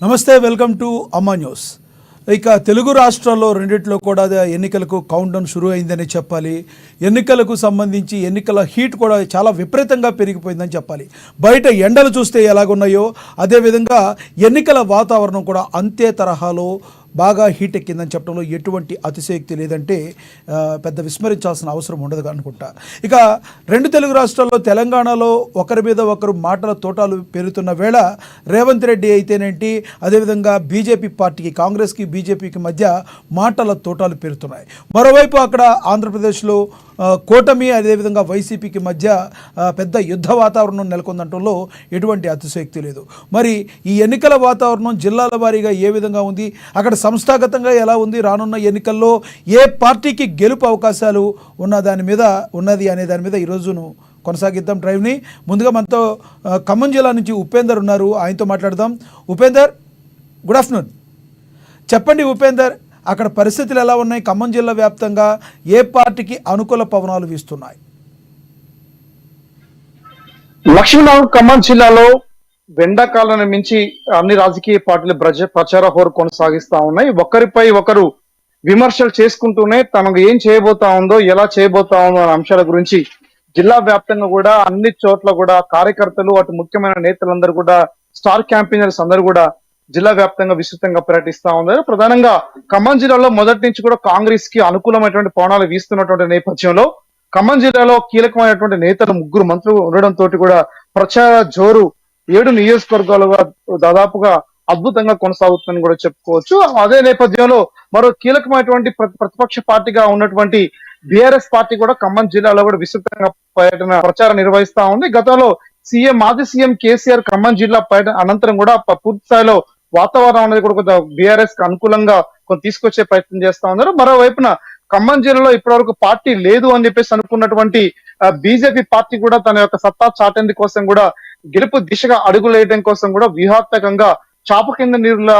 నమస్తే, welcome to అమ్మా news. ఇక తెలుగు రాష్ట్రాల్లో రెండిట్లో కూడా ఎన్నికలకు కౌంట్డౌన్ షురూ అయిందని చెప్పాలి. ఎన్నికలకు సంబంధించి ఎన్నికల హీట్ కూడా చాలా విపరీతంగా పెరిగిపోయిందని చెప్పాలి. బయట ఎండలు చూస్తే ఎలాగున్నాయో అదేవిధంగా ఎన్నికల వాతావరణం కూడా అంతే తరహాలో బాగా హీట్ ఎక్కిందని చెప్పడంలో ఎటువంటి అతిశయోక్తి లేదంటే పెద్ద విస్మరించాల్సిన అవసరం ఉండదు అనుకుంటా. ఇక రెండు తెలుగు రాష్ట్రాల్లో తెలంగాణలో ఒకరి మీద ఒకరు మాటల తోటాలు పెరుగుతున్న వేళ రేవంత్ రెడ్డి అయితేనేంటి, అదేవిధంగా బీజేపీ పార్టీకి, కాంగ్రెస్కి బీజేపీకి మధ్య మాటల తోటాలు పెరుగుతున్నాయి. మరోవైపు అక్కడ ఆంధ్రప్రదేశ్లో కూటమి అదేవిధంగా వైసీపీకి మధ్య పెద్ద యుద్ధ వాతావరణం నెలకొందటంలో ఎటువంటి అతిశయోక్తి లేదు. మరి ఈ ఎన్నికల వాతావరణం జిల్లాల వారీగా ఏ విధంగా ఉంది, అక్కడ సంస్థాగతంగా ఎలా ఉంది, రానున్న ఎన్నికల్లో ఏ పార్టీకి గెలుపు అవకాశాలు ఉన్నది అనే దాని మీద ఈరోజును కొనసాగిద్దాం డ్రైవ్ని. ముందుగా మనతో ఖమ్మం జిల్లా నుంచి ఉపేందర్ ఉన్నారు, ఆయనతో మాట్లాడదాం. Upender, good afternoon. చెప్పండి ఉపేందర్, అక్కడ పరిస్థితులు ఎలా ఉన్నాయి? ఖమ్మం జిల్లా వ్యాప్తంగా ఏ పార్టీకి అనుకూల పవనాలు వీస్తున్నాయి? లక్ష్మీనారాయణ, ఖమ్మం జిల్లాలో ఎండాకాలాన్ని మించి అన్ని రాజకీయ పార్టీలు ప్రచార హోరు కొనసాగిస్తా ఉన్నాయి. ఒకరిపై ఒకరు విమర్శలు చేసుకుంటూనే తనకు ఏం చేయబోతా ఉందో, ఎలా చేయబోతా ఉందో అనే అంశాల గురించి జిల్లా వ్యాప్తంగా కూడా అన్ని చోట్ల కూడా కార్యకర్తలు, అటు ముఖ్యమైన నేతలందరూ కూడా, స్టార్ క్యాంపెయినర్స్ అందరూ కూడా జిల్లా వ్యాప్తంగా విస్తృతంగా పర్యటిస్తా ఉన్నారు. ప్రధానంగా ఖమ్మం జిల్లాలో మొదటి నుంచి కూడా కాంగ్రెస్ కి అనుకూలమైనటువంటి పవనాలు వీస్తున్నటువంటి నేపథ్యంలో ఖమ్మం జిల్లాలో కీలకమైనటువంటి నేతలు, 3 మంత్రులు ఉండడంతో కూడా ప్రచార జోరు 7 నియోజకవర్గాలుగా దాదాపుగా అద్భుతంగా కొనసాగుతుందని కూడా చెప్పుకోవచ్చు. అదే నేపథ్యంలో మరో కీలకమైనటువంటి ప్రతిపక్ష పార్టీగా ఉన్నటువంటి బీఆర్ఎస్ పార్టీ కూడా ఖమ్మం జిల్లాలో కూడా విస్తృతంగా ప్రచారం నిర్వహిస్తా ఉంది. గతంలో మాజీ సీఎం కేసీఆర్ ఖమ్మం జిల్లా పర్యటన అనంతరం కూడా పూర్తి స్థాయిలో వాతావరణం అనేది కూడా బీఆర్ఎస్ కి అనుకూలంగా తీసుకొచ్చే ప్రయత్నం చేస్తా ఉన్నారు. మరోవైపున ఖమ్మం జిల్లాలో ఇప్పటివరకు పార్టీ లేదు అని చెప్పేసి అనుకున్నటువంటి బీజేపీ పార్టీ కూడా తన యొక్క సత్తా చాటేందుకు కోసం కూడా, గెలుపు దిశగా అడుగులేయడం కోసం కూడా వ్యూహాత్మకంగా చాప కింద నీరుల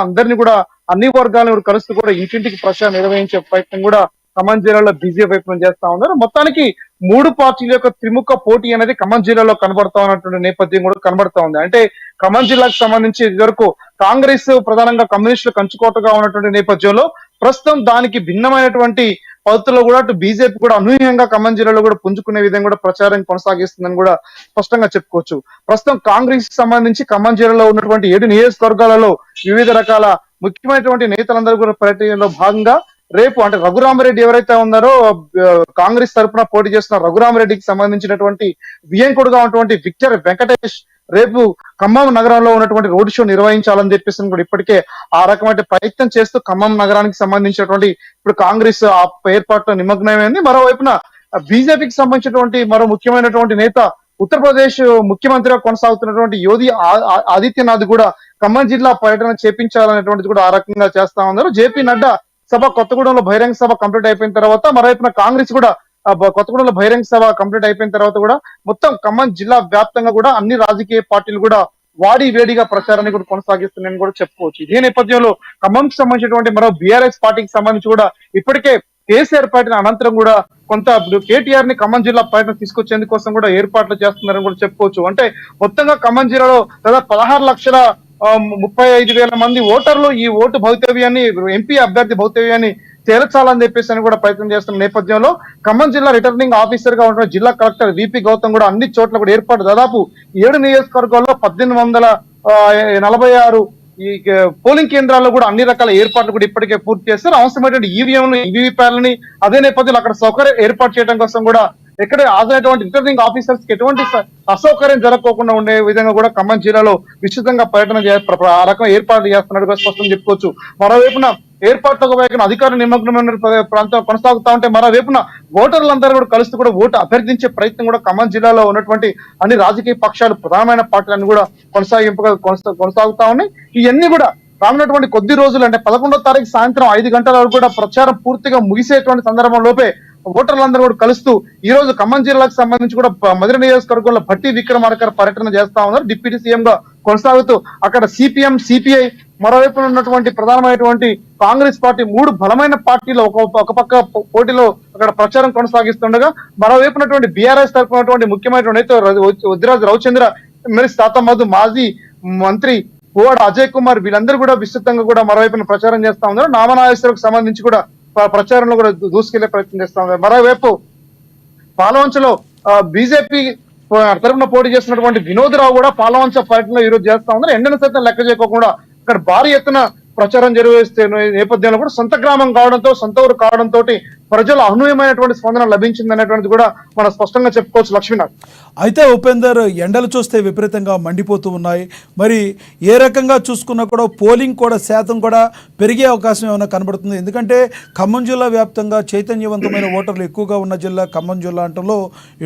అందరినీ కూడా, అన్ని వర్గాలను కలుస్తూ కూడా ఇంటింటికి ప్రచారం నిర్వహించే ప్రయత్నం కూడా ఖమ్మం జిల్లాలో బీజేపీ వైపు చేస్తా ఉన్నారు. మొత్తానికి 3 పార్టీల యొక్క త్రిముఖ పోటీ అనేది ఖమ్మం జిల్లాలో కనబడతా ఉన్నటువంటి నేపథ్యం కూడా కనబడతా ఉంది. అంటే ఖమ్మం జిల్లాకు సంబంధించి ఇదివరకు కాంగ్రెస్ ప్రధానంగా కమ్యూనిస్టులు కంచుకోటగా ఉన్నటువంటి నేపథ్యంలో ప్రస్తుతం దానికి భిన్నమైనటువంటి పద్ధతిలో కూడా అటు బీజేపీ కూడా అనూహ్యంగా ఖమ్మం జిల్లాలో కూడా పుంజుకునే విధంగా కూడా ప్రచారం కొనసాగిస్తుందని కూడా స్పష్టంగా చెప్పుకోవచ్చు. ప్రస్తుతం కాంగ్రెస్ కి సంబంధించి ఖమ్మం జిల్లాలో ఉన్నటువంటి 7 నియోజకవర్గాలలో వివిధ రకాల ముఖ్యమైనటువంటి నేతలందరూ కూడా పర్యటనలో భాగంగా రేపు అంటే రఘురామరెడ్డి ఎవరైతే ఉన్నారో కాంగ్రెస్ తరఫున పోటీ చేస్తున్న రఘురామరెడ్డికి సంబంధించినటువంటి వియంకుడుగా ఉన్నటువంటి విక్టర్ వెంకటేష్ రేపు ఖమ్మం నగరంలో ఉన్నటువంటి రోడ్ షో నిర్వహించాలని చెప్పేసి కూడా ఇప్పటికే ఆ రకమైన ప్రయత్నం చేస్తూ ఖమ్మం నగరానికి సంబంధించినటువంటి ఇప్పుడు కాంగ్రెస్ ఆ ఏర్పాట్లో నిమగ్నమైంది. మరోవైపున బీజేపీకి సంబంధించినటువంటి మరో ముఖ్యమైనటువంటి నేత, ఉత్తరప్రదేశ్ ముఖ్యమంత్రిగా కొనసాగుతున్నటువంటి యోగి ఆదిత్యనాథ్ కూడా ఖమ్మం జిల్లా పర్యటన చేపించాలనేటువంటిది కూడా ఆ రకంగా చేస్తా ఉన్నారు. జేపీ నడ్డా సభ కొత్తగూడెంలో బహిరంగ సభ కంప్లీట్ అయిపోయిన తర్వాత, మరోవైపున కాంగ్రెస్ కూడా కొత్తగూడెంలో బహిరంగ సభ కంప్లీట్ అయిపోయిన తర్వాత కూడా మొత్తం ఖమ్మం జిల్లా వ్యాప్తంగా కూడా అన్ని రాజకీయ పార్టీలు కూడా వాడి వేడిగా ప్రచారాన్ని కూడా కొనసాగిస్తున్నాయని కూడా చెప్పుకోవచ్చు. ఇదే నేపథ్యంలో ఖమ్మంకి సంబంధించినటువంటి మరో బీఆర్ఎస్ పార్టీకి సంబంధించి కూడా ఇప్పటికే కేసీఆర్ పర్యటన అనంతరం కూడా కొంత కేటీఆర్ ని ఖమ్మం జిల్లా పర్యటన తీసుకొచ్చేందుకోసం కూడా ఏర్పాట్లు చేస్తున్నారని కూడా చెప్పుకోవచ్చు. అంటే మొత్తంగా ఖమ్మం జిల్లాలో దాదాపు 16,35,000 మంది ఓటర్లు ఈ ఓటు భవితవ్యాన్ని, ఎంపీ అభ్యర్థి భవితవ్యాన్ని తేల్చాలని చెప్పేసి కూడా ప్రయత్నం చేస్తున్న నేపథ్యంలో ఖమ్మం జిల్లా రిటర్నింగ్ ఆఫీసర్ గా ఉన్న జిల్లా కలెక్టర్ విపి గౌతమ్ కూడా అన్ని చోట్ల కూడా ఏర్పాటు దాదాపు 7 నియోజకవర్గాల్లో 1846 ఈ పోలింగ్ కేంద్రాల్లో కూడా అన్ని రకాల ఏర్పాట్లు కూడా ఇప్పటికే పూర్తి చేస్తారు. అవసరమైనటువంటి ఈవీఎంలు, ఈవీవీప్యాలని అదే నేపథ్యంలో అక్కడ సౌకర్యం ఏర్పాటు చేయడం కోసం కూడా ఎక్కడ హాజరైనటువంటి రిటర్నింగ్ ఆఫీసర్స్ కి ఎటువంటి అసౌకర్యం జరగకోకుండా ఉండే విధంగా కూడా ఖమ్మం జిల్లాలో విస్తృతంగా పర్యటన ఆ రకం ఏర్పాట్లు చేస్తున్నట్టుగా స్పష్టం చెప్పుకోవచ్చు. మరోవైపున ఏర్పాట్లకు వైపున అధికారులు నిమగ్నమైన ప్రాంతం కొనసాగుతా ఉంటే, మరోవైపున ఓటర్లందరూ కూడా కలుస్తూ కూడా ఓటు అభ్యర్థించే ప్రయత్నం కూడా ఖమ్మం జిల్లాలో ఉన్నటువంటి అన్ని రాజకీయ పక్షాలు, ప్రధానమైన పార్టీలన్నీ కూడా కొనసాగుతా ఉన్నాయి. ఇవన్నీ కూడా రానున్నటువంటి కొద్ది రోజులు అంటే 11వ తారీఖు సాయంత్రం 5 గంటల వరకు కూడా ప్రచారం పూర్తిగా ముగిసేటువంటి సందర్భంలోపే ఓటర్లందరూ కూడా కలుస్తూ ఈ రోజు ఖమ్మం జిల్లాకు సంబంధించి కూడా మధుర నియోజకవర్గంలో భట్టి విక్రమార్క పర్యటన చేస్తా ఉన్నారు. డిప్యూటీ సీఎం గా కొనసాగుతూ అక్కడ సిపిఎం, సిపిఐ, మరోవైపు ఉన్నటువంటి ప్రధానమైనటువంటి కాంగ్రెస్ పార్టీ 3 బలమైన పార్టీలు ఒక పక్క పోటీలో అక్కడ ప్రచారం కొనసాగిస్తుండగా, మరోవైపు ఉన్నటువంటి బీఆర్ఎస్ తరపునటువంటి ముఖ్యమైనటువంటి వద్దిరాజు రవిచంద్ర, ఎమ్మెల్సీ తాత మధు, మాజీ మంత్రి పువ్వాడ అజయ్ కుమార్ వీళ్ళందరూ కూడా విస్తృతంగా కూడా మరోవైపున ప్రచారం చేస్తా ఉన్నారు. నామనాగేశ్వరకు సంబంధించి కూడా ప్రచారంలో కూడా దూసుకెళ్లే ప్రయత్నం చేస్తా ఉన్నారు. మరోవైపు పాలవంచలో బీజేపీ తరఫున పోటీ చేస్తున్నటువంటి వినోదరావు కూడా పాలవంచ పర్యటనలో ఈ రోజు చేస్తా ఉన్నారు. ఎండను సైతం లెక్క చేయకోకుండా ఇక్కడ భారీ ఎత్తున ప్రచారం నిర్వహిస్తున్న నేపథ్యంలో కూడా సొంత గ్రామం కావడంతో, సొంత ఊరు కావడంతో ప్రజలు అనూహ్యమైనటువంటి స్పందన లభించింది అనేటువంటిది కూడా మనం స్పష్టంగా చెప్పుకోవచ్చు లక్ష్మీనాథ్. అయితే ఉపేందర్, ఎండలు చూస్తే విపరీతంగా మండిపోతూ ఉన్నాయి. మరి ఏ రకంగా చూసుకున్నా కూడా పోలింగ్ కూడా శాతం కూడా పెరిగే అవకాశం ఏమైనా కనబడుతుంది? ఎందుకంటే ఖమ్మం జిల్లా వ్యాప్తంగా చైతన్యవంతమైన ఓటర్లు ఎక్కువగా ఉన్న జిల్లా ఖమ్మం జిల్లా అంటంలో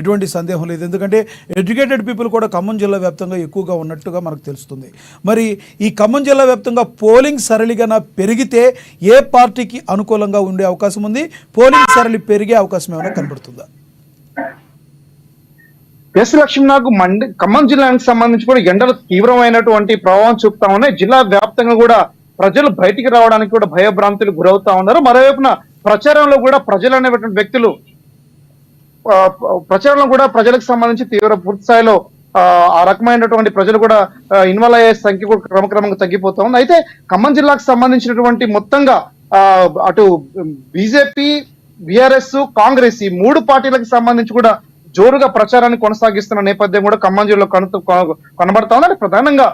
ఎటువంటి సందేహం లేదు. ఎందుకంటే ఎడ్యుకేటెడ్ పీపుల్ కూడా ఖమ్మం జిల్లా వ్యాప్తంగా ఎక్కువగా ఉన్నట్టుగా మనకు తెలుస్తుంది. మరి ఈ ఖమ్మం జిల్లా వ్యాప్తంగా పోలింగ్ సరళిగా పెరిగితే ఏ పార్టీకి అనుకూలంగా ఉండే అవకాశం ఉంది? పోలింగ్ సరళి పెరిగే అవకాశం ఏమైనా కనబడుతుందా? ఎస్ లక్ష్మీనాథ్, ఖమ్మం జిల్లానికి సంబంధించి కూడా ఎండలు తీవ్రమైనటువంటి ప్రభావం చూపుతా ఉన్నాయి. జిల్లా వ్యాప్తంగా కూడా ప్రజలు బయటికి రావడానికి కూడా భయభ్రాంతులు గురవుతా ఉన్నారు. మరోవైపున ప్రచారంలో కూడా ప్రజలు అనేటువంటి వ్యక్తులు ప్రచారంలో కూడా ప్రజలకు సంబంధించి తీవ్ర పూర్తి స్థాయిలో ఆ రకమైనటువంటి ప్రజలు కూడా ఇన్వాల్వ్ అయ్యే సంఖ్య కూడా క్రమక్రమంగా తగ్గిపోతా ఉంది. అయితే ఖమ్మం జిల్లాకు సంబంధించినటువంటి మొత్తంగా అటు బీజేపీ, బీఆర్ఎస్, కాంగ్రెస్ ఈ మూడు పార్టీలకు సంబంధించి కూడా జోరుగా ప్రచారాన్ని కొనసాగిస్తున్న నేపథ్యం కూడా ఖమ్మం జిల్లాలో కనబడతా ఉంది. ప్రధానంగా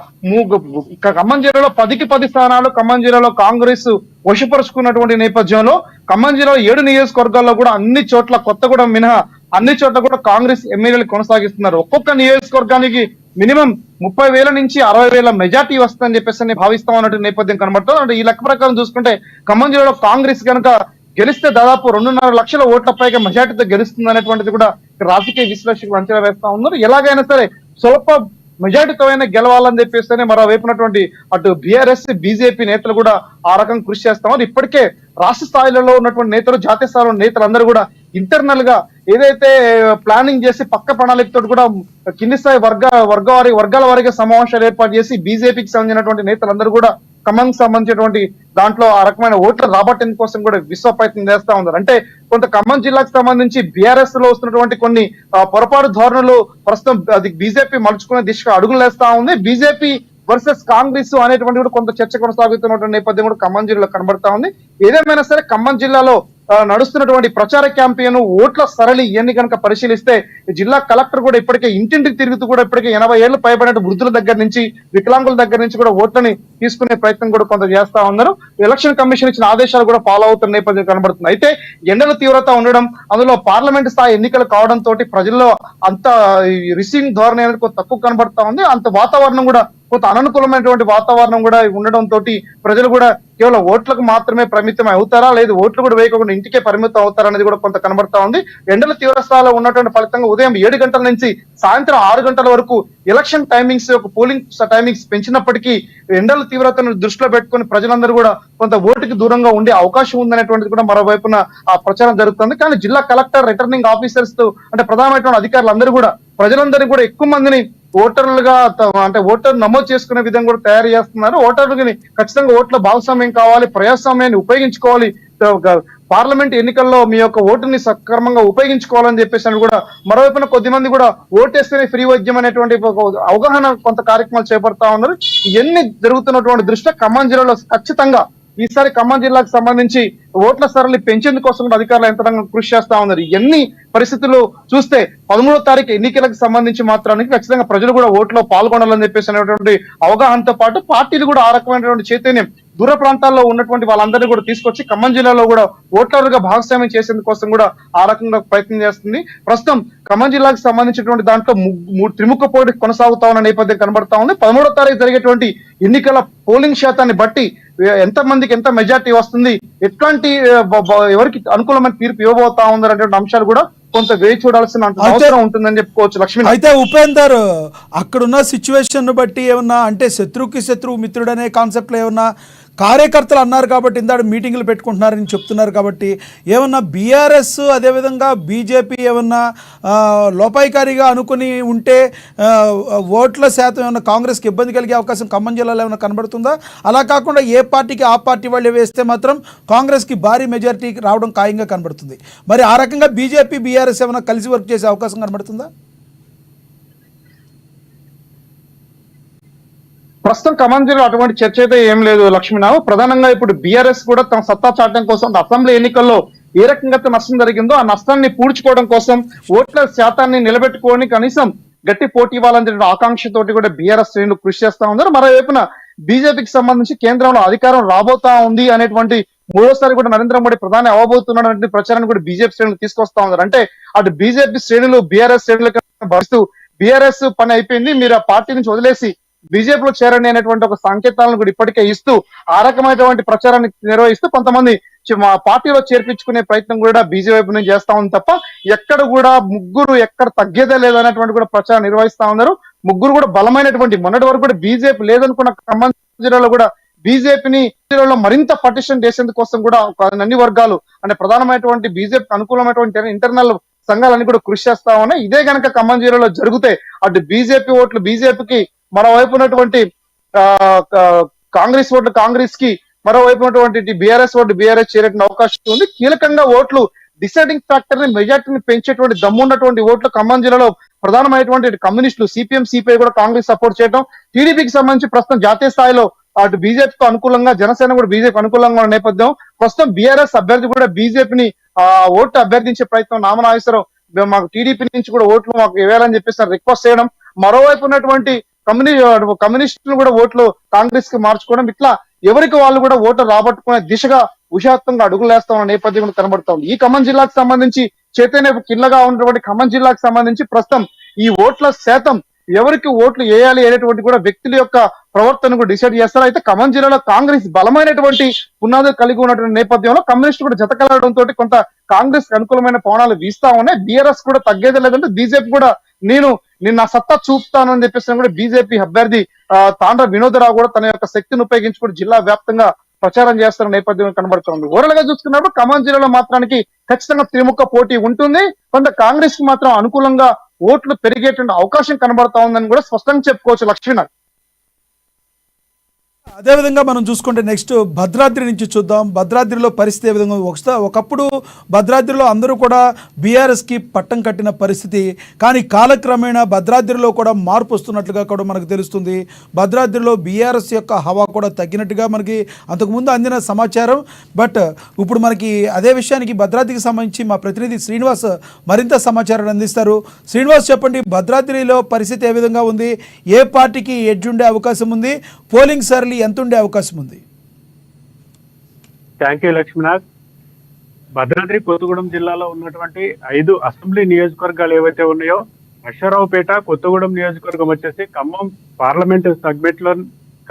ఖమ్మం జిల్లాలో 10కి 10 స్థానాలు ఖమ్మం జిల్లాలో కాంగ్రెస్ వశపరుచుకున్నటువంటి నేపథ్యంలో ఖమ్మం జిల్లాలో 7 నియోజకవర్గాల్లో కూడా అన్ని చోట్ల, కొత్తగూడెం మినహా అన్ని చోట్ల కూడా కాంగ్రెస్ ఎమ్మెల్యేలు కొనసాగిస్తున్నారు. ఒక్కొక్క నియోజకవర్గానికి మినిమం 30,000 నుంచి 60,000 మెజార్టీ వస్తుందని చెప్పేసి భావిస్తా ఉన్నట్టు నేపథ్యం కనబడుతుంది. అంటే ఈ లెక్క ప్రకారం చూసుకుంటే ఖమ్మం జిల్లాలో కాంగ్రెస్ కనుక గెలిస్తే దాదాపు 2.5 లక్షల ఓట్ల పైగా మెజార్టీతో గెలుస్తుంది అనేటువంటిది కూడా రాజకీయ విశ్లేషకులు అంచనా వేస్తా ఉన్నారు. ఎలాగైనా సరే స్వల్ప మెజార్టీతో అయినా గెలవాలని చెప్పేస్తేనే మరోవైపునటువంటి అటు బీఆర్ఎస్, బీజేపీ నేతలు కూడా ఆ రకంగా కృషి చేస్తామని ఇప్పటికే రాష్ట్ర స్థాయిలో ఉన్నటువంటి నేతలు, జాతీయ స్థాయిలో నేతలందరూ కూడా ఇంటర్నల్ గా ఏదైతే ప్లానింగ్ చేసి పక్క ప్రణాళికతో కూడా కింది స్థాయి వర్గాల వారీగా సమావేశాలు ఏర్పాటు చేసి బీజేపీకి సంబంధించినటువంటి నేతలందరూ కూడా ఖమ్మం సంబంధించినటువంటి దాంట్లో ఆ రకమైన ఓట్లు రాబట్టేందుకు కోసం కూడా విశ్వ ప్రయత్నం చేస్తా ఉన్నారు. అంటే కొంత ఖమ్మం జిల్లాకు సంబంధించి బీఆర్ఎస్ లో వస్తున్నటువంటి కొన్ని పొరపాటు ధోరణులు ప్రస్తుతం అది బీజేపీ మలుచుకునే దిశగా అడుగులు వేస్తా ఉంది. బీజేపీ వర్సెస్ కాంగ్రెస్ అనేటువంటి కూడా కొంత చర్చ కొనసాగుతున్నటువంటి నేపథ్యం కూడా ఖమ్మం జిల్లాలో కనబడతా ఉంది. ఏదేమైనా సరే ఖమ్మం జిల్లాలో నడుస్తున్నటువంటి ప్రచార క్యాంపెయిన్ ఓట్ల సరళి ఇవన్నీ కనుక పరిశీలిస్తే జిల్లా కలెక్టర్ కూడా ఇప్పటికే ఇంటింటికి తిరుగుతూ కూడా ఇప్పటికే 80 ఏళ్లు పైబడిన వృద్ధుల దగ్గర నుంచి, వికలాంగుల దగ్గర నుంచి కూడా ఓట్లని తీసుకునే ప్రయత్నం కూడా కొంత చేస్తా ఉన్నారు. ఎలక్షన్ కమిషన్ ఇచ్చిన ఆదేశాలు కూడా ఫాలో అవుతున్న నేపథ్యం కనబడుతుంది. అయితే ఎండల తీవ్రత ఉండడం, అందులో పార్లమెంట్ స్థాయి ఎన్నికలు కావడం తోటి ప్రజల్లో అంత రిసీవింగ్ ధోరణి అనేది కొంత తక్కువ కనబడతా ఉంది. అంత వాతావరణం కూడా కొంత అననుకూలమైనటువంటి వాతావరణం కూడా ఉండడం తోటి ప్రజలు కూడా కేవలం ఓట్లకు మాత్రమే పరిమితం అవుతారా, లేదు ఓట్లు కూడా వేయకుండా ఇంటికే పరిమితం అవుతారా అనేది కూడా కొంత కనబడతా ఉంది. ఎండల తీవ్ర స్థాయిలో ఉన్నటువంటి ఫలితంగా ఉదయం 7 గంటల నుంచి సాయంత్రం 6 గంటల వరకు ఎలక్షన్ టైమింగ్స్, పోలింగ్ టైమింగ్స్ పెంచినప్పటికీ ఎండల తీవ్రతను దృష్టిలో పెట్టుకుని ప్రజలందరూ కూడా కొంత ఓటుకి దూరంగా ఉండే అవకాశం ఉందనేటువంటిది కూడా మరోవైపున ఆ ప్రచారం జరుగుతుంది. కానీ జిల్లా కలెక్టర్, రిటర్నింగ్ ఆఫీసర్స్ తో అంటే ప్రధానమైనటువంటి అధికారులందరూ కూడా ప్రజలందరినీ కూడా ఎక్కువ మందిని ఓటర్లుగా అంటే ఓటర్ నమోదు చేసుకునే విధంగా కూడా తయారు చేస్తున్నారు. ఓటర్లని ఖచ్చితంగా ఓట్ల భాగస్వామ్యం కావాలి, ప్రజాస్వామ్యాన్ని ఉపయోగించుకోవాలి, పార్లమెంట్ ఎన్నికల్లో మీ యొక్క ఓటుని సక్రమంగా ఉపయోగించుకోవాలని చెప్పేసి కూడా మరోవైపున కొద్దిమంది కూడా ఓటేస్తేనే ఫ్రీ వైద్యం అనేటువంటి అవగాహన కొంత కార్యక్రమాలు చేపడతా ఉన్నారు. ఇవన్నీ జరుగుతున్నటువంటి దృష్ట్యా ఖమ్మం జిల్లాలో ఖచ్చితంగా ఈసారి ఖమ్మం జిల్లాకు సంబంధించి ఓట్ల సరళి పెంచేందుకోసం కూడా అధికారులు యంత్రాంగం కృషి చేస్తా ఉన్నారు. ఎన్ని పరిస్థితులు చూస్తే 13వ తారీఖు ఎన్నికలకు సంబంధించి మాత్రానికి ఖచ్చితంగా ప్రజలు కూడా ఓట్లో పాల్గొనాలని చెప్పేసి అనేటువంటి అవగాహనతో పాటు పార్టీలు కూడా ఆ రకమైనటువంటి చైతన్యం దూర ప్రాంతాల్లో ఉన్నటువంటి వాళ్ళందరినీ కూడా తీసుకొచ్చి ఖమ్మం జిల్లాలో కూడా ఓటర్లుగా భాగస్వామ్యం చేసేందుకోసం కూడా ఆ రకంగా ప్రయత్నం చేస్తుంది. ప్రస్తుతం ఖమ్మం జిల్లాకు సంబంధించినటువంటి దాంట్లో త్రిముఖ పోటీ కొనసాగుతా ఉన్న నేపథ్యం కనబడతా ఉంది. 13వ తారీఖు జరిగేటువంటి ఎన్నికల పోలింగ్ శాతాన్ని బట్టి ఎంత మందికి ఎంత మెజార్టీ వస్తుంది, ఎట్లాంటి ఎవరికి అనుకూలమైన తీర్పు ఇవ్వబోతా ఉంది అనేటువంటి అంశాలు కూడా కొంత వేచి చూడాల్సిన అవసరం ఉంటుందని చెప్పుకోవచ్చు లక్ష్మి. అయితే ఉపేందర్, అక్కడున్న సిచ్యువేషన్ బట్టి ఏమన్నా అంటే శత్రువుకి శత్రువు మిత్రుడు అనే కాన్సెప్ట్ లో ఏమన్నా కార్యకర్తలు అన్నారు కాబట్టి ఇందాడు మీటింగ్లు పెట్టుకుంటున్నారని చెప్తున్నారు కాబట్టి ఏమన్నా బీఆర్ఎస్ అదేవిధంగా బీజేపీ ఏమన్నా లోపాయికారిగా అనుకుని ఉంటే ఓట్ల శాతం ఏమన్నా కాంగ్రెస్కి ఇబ్బంది కలిగే అవకాశం ఖమ్మం జిల్లాలో ఏమైనా కనబడుతుందా? అలా కాకుండా ఏ పార్టీకి ఆ పార్టీ వాళ్ళు వేస్తే మాత్రం కాంగ్రెస్కి భారీ మెజారిటీ రావడం ఖాయంగా కనబడుతుంది. మరి ఆ రకంగా బీజేపీ, బీఆర్ఎస్ ఏమైనా కలిసి వర్క్ చేసే అవకాశం కనబడుతుందా? ప్రస్తుతం ఖమ్మం జిల్లా అటువంటి చర్చ అయితే ఏం లేదు లక్ష్మీనాథ్. ప్రధానంగా ఇప్పుడు బీఆర్ఎస్ కూడా తమ సత్తా చాటం కోసం అసెంబ్లీ ఎన్నికల్లో ఏ రకంగా నష్టం జరిగిందో ఆ నష్టాన్ని పూడ్చుకోవడం కోసం ఓట్ల శాతాన్ని నిలబెట్టుకొని కనీసం గట్టి పోటీ ఇవ్వాలని ఆకాంక్షతోటి కూడా బీఆర్ఎస్ శ్రేణులు కృషి చేస్తా ఉన్నారు. మరోవైపున బీజేపీకి సంబంధించి కేంద్రంలో అధికారం రాబోతా ఉంది అనేటువంటి మూడోసారి కూడా నరేంద్ర మోడీ ప్రధాని అవ్వబోతున్నాడు ప్రచారాన్ని కూడా బీజేపీ శ్రేణులు తీసుకొస్తా ఉన్నారు. అంటే అటు బీజేపీ శ్రేణులు బీఆర్ఎస్ శ్రేణులకు భరిస్తూ బీఆర్ఎస్ పని అయిపోయింది, మీరు ఆ పార్టీ నుంచి వదిలేసి బీజేపీలో చేరండి అనేటువంటి ఒక సంకేతాలను కూడా ఇప్పటికే ఇస్తూ ఆ రకమైనటువంటి ప్రచారాన్ని నిర్వహిస్తూ కొంతమంది మా పార్టీలో చేర్పించుకునే ప్రయత్నం కూడా బీజేపీ నుంచి చేస్తా ఉంది తప్ప ఎక్కడ కూడా ముగ్గురు ఎక్కడ తగ్గేదే లేదనేటువంటి కూడా ప్రచారం నిర్వహిస్తా ఉన్నారు. ముగ్గురు కూడా బలమైనటువంటి మొన్నటి వరకు కూడా బీజేపీ లేదనుకున్న ఖమ్మం జిల్లాలో కూడా బీజేపీని మరింత పటిషన్ చేసేందుకోసం కూడా అన్ని వర్గాలు అంటే ప్రధానమైనటువంటి బీజేపీ అనుకూలమైనటువంటి ఇంటర్నల్ సంఘాలన్నీ కూడా కృషి చేస్తా ఉన్నాయి. ఇదే గనక ఖమ్మం జిల్లాలో జరిగితే అటు బీజేపీ ఓట్లు బీజేపీకి, మరోవైపు ఉన్నటువంటి కాంగ్రెస్ ఓట్లు కాంగ్రెస్ కి, మరోవైపు ఉన్నటువంటి బీఆర్ఎస్ ఓట్లు బీఆర్ఎస్ చేరేటువంటి అవకాశం ఉంది. కీలకంగా ఓట్లు డిసైడింగ్ ఫ్యాక్టర్ ని మెజార్టీని పెంచేటువంటి దమ్మున్నటువంటి ఓట్లు ఖమ్మం జిల్లాలో ప్రధానమైనటువంటి కమ్యూనిస్టులు సిపిఎం సిపిఐ కూడా కాంగ్రెస్ సపోర్ట్ చేయడం, టీడీపీకి సంబంధించి ప్రస్తుతం జాతీయ స్థాయిలో అటు బీజేపీతో అనుకూలంగా జనసేన కూడా బీజేపీ అనుకూలంగా ఉన్న నేపథ్యం ప్రస్తుతం బీఆర్ఎస్ అభ్యర్థి కూడా బీజేపీని ఓట్లు అభ్యర్థించే ప్రయత్నం నామనాగేశ్వరరావు మాకు టీడీపీ నుంచి కూడా ఓట్లు మాకు ఇవ్వాలని చెప్పేసి రిక్వెస్ట్ చేయడం, మరోవైపు ఉన్నటువంటి కమ్యూనిస్టులు కూడా ఓట్లు కాంగ్రెస్ కి మార్చుకోవడం, ఇట్లా ఎవరికి వాళ్ళు కూడా ఓట్లు రాబట్టుకునే దిశగా ఉషాత్తంగా అడుగులేస్తా ఉన్న నేపథ్యం కనబడుతోంది. ఈ ఖమ్మం జిల్లాకు సంబంధించి చైతన్య కిల్లగా ఉన్నటువంటి ఖమ్మం జిల్లాకు సంబంధించి ప్రస్తుతం ఈ ఓట్ల శాతం ఎవరికి ఓట్లు వేయాలి అనేటువంటి కూడా వ్యక్తుల యొక్క ప్రవర్తనకు డిసైడ్ చేస్తారు. అయితే ఖమ్మం జిల్లాలో కాంగ్రెస్ బలమైనటువంటి పునాదులు కలిగి ఉన్నటువంటి నేపథ్యంలో కమ్యూనిస్టు కూడా జతకలడంతో కొంత కాంగ్రెస్ అనుకూలమైన పవనాలు వీస్తా ఉన్నాయి. బీఆర్ఎస్ కూడా తగ్గేది లేదంటే బీజేపీ కూడా నేను నా సత్తా చూపుతాను అని చెప్పేసి కూడా బీజేపీ అభ్యర్థి తాండ్ర వినోదరావు కూడా తన యొక్క శక్తిని ఉపయోగించుకుని జిల్లా వ్యాప్తంగా ప్రచారం చేస్తున్న నేపథ్యం కనబడుతోంది. ఓవరాల్ గా చూసుకున్నప్పుడు ఖమ్మం జిల్లాలో మాత్రానికి ఖచ్చితంగా త్రిముఖ పోటీ ఉంటుంది. కొంత కాంగ్రెస్ కి మాత్రం అనుకూలంగా ఓట్లు పెరిగేటువంటి అవకాశం కనబడతా ఉందని కూడా స్పష్టంగా చెప్పుకోవచ్చు లక్ష్మీనాథ్. అదేవిధంగా మనం చూసుకుంటే నెక్స్ట్ భద్రాద్రి నుంచి చూద్దాం. భద్రాద్రిలో పరిస్థితి ఏ విధంగా ఒకప్పుడు భద్రాద్రిలో అందరూ కూడా బీఆర్ఎస్కి పట్టం కట్టిన పరిస్థితి, కానీ కాలక్రమేణా భద్రాద్రిలో కూడా మార్పు వస్తున్నట్లుగా కూడా మనకు తెలుస్తుంది. భద్రాద్రిలో బీఆర్ఎస్ యొక్క హవా కూడా తగ్గినట్టుగా మనకి అంతకుముందు అందిన సమాచారం. బట్ ఇప్పుడు మనకి అదే విషయానికి భద్రాద్రికి సంబంధించి మా ప్రతినిధి శ్రీనివాస్ మరింత సమాచారాన్ని అందిస్తారు. శ్రీనివాస్ చెప్పండి, భద్రాద్రిలో పరిస్థితి ఏ విధంగా ఉంది, ఏ పార్టీకి ఎడ్జ్ ఉండే అవకాశం ఉంది, పోలింగ్ సరళి ఎంత ఉండే అవకాశం ఉంది? Thank you Lakshminath. భద్రాద్రి కొత్తగూడెం జిల్లాలో ఉన్నటువంటి 5 అసెంబ్లీ నియోజకవర్గాలు ఏవైతే ఉన్నాయో, అశ్వరావుపేట, కొత్తగూడెం నియోజకవర్గం వచ్చేసి ఖమ్మం పార్లమెంటు సెగ్మెంట్ లో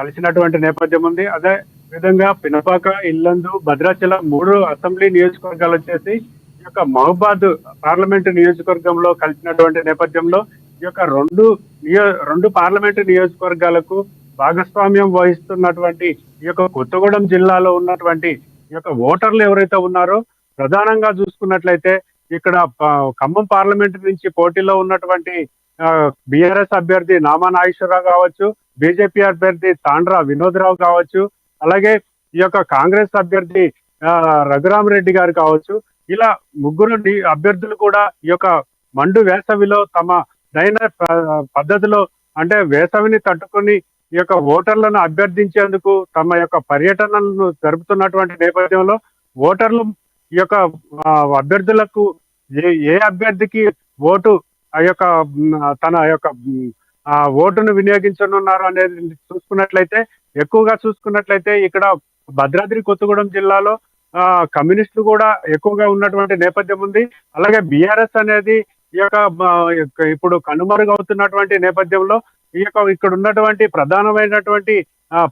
కలిసినటువంటి నేపథ్యం ఉంది. అదే విధంగా పినపాక, ఇల్లందు, భద్రాచలం 3 అసెంబ్లీ నియోజకవర్గాలు వచ్చేసి ఈ యొక్క మహబాద్ పార్లమెంటు నియోజకవర్గంలో కలిసినటువంటి నేపథ్యంలో ఈ యొక్క రెండు పార్లమెంటు నియోజకవర్గాలకు భాగస్వామ్యం వహిస్తున్నటువంటి ఈ యొక్క కొత్తగూడెం జిల్లాలో ఉన్నటువంటి ఈ యొక్క ఓటర్లు ఎవరైతే ఉన్నారో, ప్రధానంగా చూసుకున్నట్లయితే ఇక్కడ ఖమ్మం పార్లమెంట్ నుంచి పోటీలో ఉన్నటువంటి బీఆర్ఎస్ అభ్యర్థి నామా నాగేశ్వరరావు కావచ్చు, బీజేపీ అభ్యర్థి తాండ్ర వినోదరావు కావచ్చు, అలాగే ఈ యొక్క కాంగ్రెస్ అభ్యర్థి రఘురామరెడ్డి గారు కావచ్చు, ఇలా ముగ్గురు అభ్యర్థులు కూడా ఈ యొక్క మండు వేసవిలో తమ దైన పద్ధతిలో అంటే వేసవిని తట్టుకొని ఈ యొక్క ఓటర్లను అభ్యర్థించేందుకు తమ యొక్క పర్యటనలను జరుపుతున్నటువంటి నేపథ్యంలో ఓటర్లు ఈ యొక్క అభ్యర్థులకు ఏ అభ్యర్థికి ఓటు ఆ యొక్క తన యొక్క ఓటును వినియోగించనున్నారు అనేది ఎక్కువగా చూసుకున్నట్లయితే ఇక్కడ భద్రాద్రి కొత్తగూడెం జిల్లాలో కమ్యూనిస్టులు కూడా ఎక్కువగా ఉన్నటువంటి నేపథ్యం ఉంది. అలాగే బీఆర్ఎస్ అనేది ఈ యొక్క ఇప్పుడు కనుమరుగవుతున్నటువంటి నేపథ్యంలో ఇక్కడ ఉన్నటువంటి ప్రధానమైనటువంటి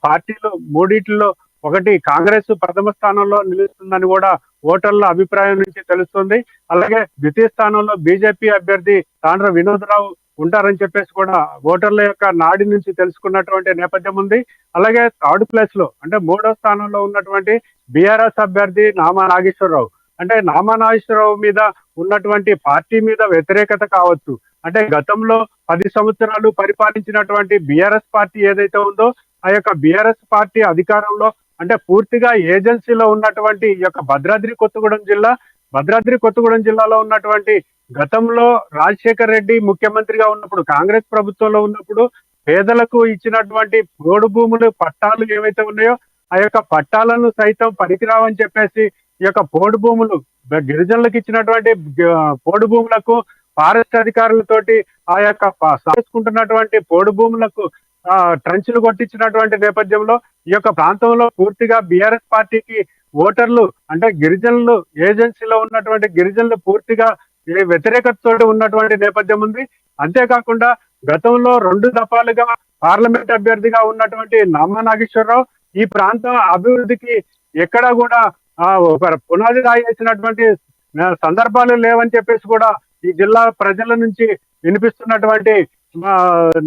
పార్టీలు మూడిట్లో ఒకటి కాంగ్రెస్ ప్రథమ స్థానంలో నిలుస్తుందని కూడా ఓటర్ల అభిప్రాయం నుంచి తెలుస్తుంది. అలాగే ద్వితీయ స్థానంలో బీజేపీ అభ్యర్థి తాండ్ర వినోదరావు ఉంటారని చెప్పేసి కూడా ఓటర్ల యొక్క నాడి నుంచి తెలుసుకున్నటువంటి నేపథ్యం ఉంది. అలాగే థర్డ్ ప్లేస్ లో అంటే 3వ స్థానంలో ఉన్నటువంటి బీఆర్ఎస్ అభ్యర్థి నామా నాగేశ్వరరావు, అంటే నామా నాగేశ్వరరావు మీద ఉన్నటువంటి పార్టీ మీద వ్యతిరేకత కావచ్చు, అంటే గతంలో 10 సంవత్సరాలు పరిపాలించినటువంటి బీఆర్ఎస్ పార్టీ ఏదైతే ఉందో ఆ యొక్క బీఆర్ఎస్ పార్టీ అధికారంలో అంటే పూర్తిగా ఏజెన్సీలో ఉన్నటువంటి ఈ యొక్క భద్రాద్రి కొత్తగూడెం జిల్లాలో ఉన్నటువంటి గతంలో రాజశేఖర్ రెడ్డి ముఖ్యమంత్రిగా ఉన్నప్పుడు కాంగ్రెస్ ప్రభుత్వంలో ఉన్నప్పుడు పేదలకు ఇచ్చినటువంటి పోడు భూములు పట్టాలు ఏవైతే ఉన్నాయో ఆ యొక్క పట్టాలను సైతం పనికిరావని చెప్పేసి ఈ యొక్క పోడు భూములు గిరిజనులకు ఇచ్చినటువంటి పోడు భూములకు ఫారెస్ట్ అధికారులతోటి ఆ యొక్క సాగుకుంటున్నటువంటి పోడు భూములకు ట్రంచులు కొట్టించినటువంటి నేపథ్యంలో ఈ యొక్క ప్రాంతంలో పూర్తిగా బీఆర్ఎస్ పార్టీకి ఓటర్లు అంటే గిరిజనులు ఏజెన్సీలో ఉన్నటువంటి గిరిజనులు పూర్తిగా వ్యతిరేకతతో ఉన్నటువంటి నేపథ్యం ఉంది. అంతేకాకుండా గతంలో 2 దఫాలుగా పార్లమెంట్ అభ్యర్థిగా ఉన్నటువంటి నామా నాగేశ్వరరావు ఈ ప్రాంతం అభివృద్ధికి ఎక్కడా కూడా ఒక పునాది రాయి వేసినటువంటి సందర్భాలు లేవని చెప్పేసి కూడా ఈ జిల్లా ప్రజల నుంచి వినిపిస్తున్నటువంటి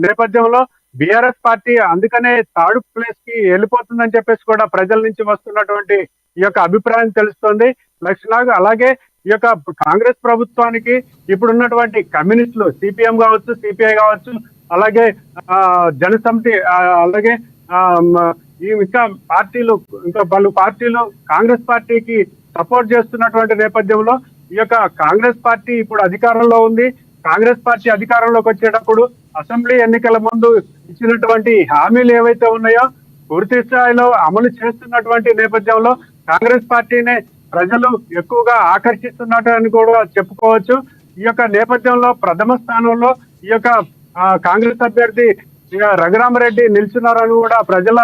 నేపథ్యంలో బీఆర్ఎస్ పార్టీ అందుకనే థర్డ్ ప్లేస్ కి వెళ్ళిపోతుందని చెప్పేసి కూడా ప్రజల నుంచి వస్తున్నటువంటి ఈ యొక్క అభిప్రాయం తెలుస్తోంది లక్ష్మణ్. అలాగే ఈ యొక్క కాంగ్రెస్ ప్రభుత్వానికి ఇప్పుడున్నటువంటి కమ్యూనిస్టులు సిపిఎం కావచ్చు, సిపిఐ కావచ్చు, అలాగే జనసమితి, అలాగే ఇంకా పార్టీలు, ఇంకా పలు పార్టీలు కాంగ్రెస్ పార్టీకి సపోర్ట్ చేస్తున్నటువంటి నేపథ్యంలో ఈ యొక్క కాంగ్రెస్ పార్టీ ఇప్పుడు అధికారంలో ఉంది. కాంగ్రెస్ పార్టీ అధికారంలోకి వచ్చేటప్పుడు అసెంబ్లీ ఎన్నికల ముందు ఇచ్చినటువంటి హామీలు ఏవైతే ఉన్నాయో పూర్తి స్థాయిలో అమలు చేస్తున్నటువంటి నేపథ్యంలో కాంగ్రెస్ పార్టీనే ప్రజలు ఎక్కువగా ఆకర్షిస్తున్నట్టు అని కూడా చెప్పుకోవచ్చు. ఈ యొక్క నేపథ్యంలో ప్రథమ స్థానంలో ఈ యొక్క కాంగ్రెస్ అభ్యర్థి రఘురామరెడ్డి నిల్చున్నారని కూడా ప్రజల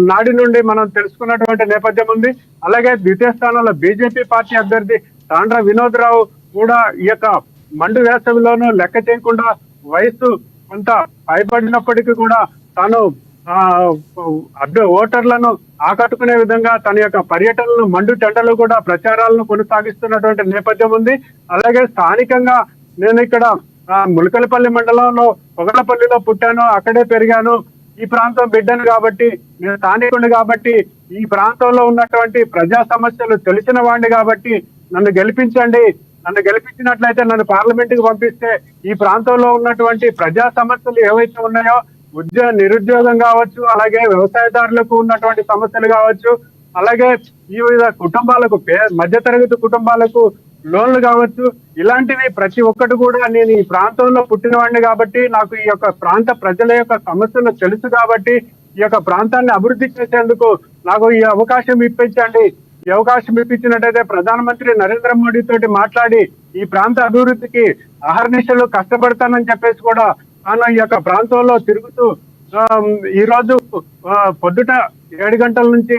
నాడి నుండి మనం తెలుసుకున్నటువంటి నేపథ్యం ఉంది. అలాగే ద్వితీయ స్థానంలో బీజేపీ పార్టీ అభ్యర్థి తాండ్ర వినోద్ రావు కూడా ఈ యొక్క మండు వేసవిలోనూ లెక్క చేయకుండా వయసు కొంత పైబడినప్పటికీ కూడా తాను ఓటర్లను ఆకట్టుకునే విధంగా తన యొక్క పర్యటనలు మండు టెండలు కూడా ప్రచారాలను కొనసాగిస్తున్నటువంటి నేపథ్యం ఉంది. అలాగే స్థానికంగా నేను ఇక్కడ ములకలపల్లి మండలంలో పొగలపల్లిలో పుట్టాను, అక్కడే పెరిగాను, ఈ ప్రాంతం బిడ్డను కాబట్టి, నేను స్థానికుడిని కాబట్టి, ఈ ప్రాంతంలో ఉన్నటువంటి ప్రజా సమస్యలు తెలిసిన వాడిని కాబట్టి నన్ను గెలిపించండి, నన్ను గెలిపించినట్లయితే నన్ను పార్లమెంట్ కి పంపిస్తే ఈ ప్రాంతంలో ఉన్నటువంటి ప్రజా సమస్యలు ఏవైతే ఉన్నాయో నిరుద్యోగం కావచ్చు, అలాగే వ్యవసాయదారులకు ఉన్నటువంటి సమస్యలు కావచ్చు, అలాగే వివిధ కుటుంబాలకు మధ్యతరగతి కుటుంబాలకు లోన్లు కావచ్చు, ఇలాంటివి ప్రతి ఒక్కటి కూడా నేను ఈ ప్రాంతంలో పుట్టినవాడిని కాబట్టి నాకు ఈ యొక్క ప్రాంత ప్రజల యొక్క సమస్యలు తెలుసు కాబట్టి ఈ యొక్క ప్రాంతాన్ని అభివృద్ధి చేసేందుకు నాకు ఈ అవకాశం ఇప్పించండి. ఈ అవకాశం ఇప్పించినట్టయితే ప్రధానమంత్రి నరేంద్ర మోడీ తోటి మాట్లాడి ఈ ప్రాంత అభివృద్ధికి అహర్నిశలు కష్టపడతానని చెప్పేసి కూడా తాను ఈ యొక్క ప్రాంతంలో తిరుగుతూ ఈ రోజు పొద్దుట 7 గంటల నుంచి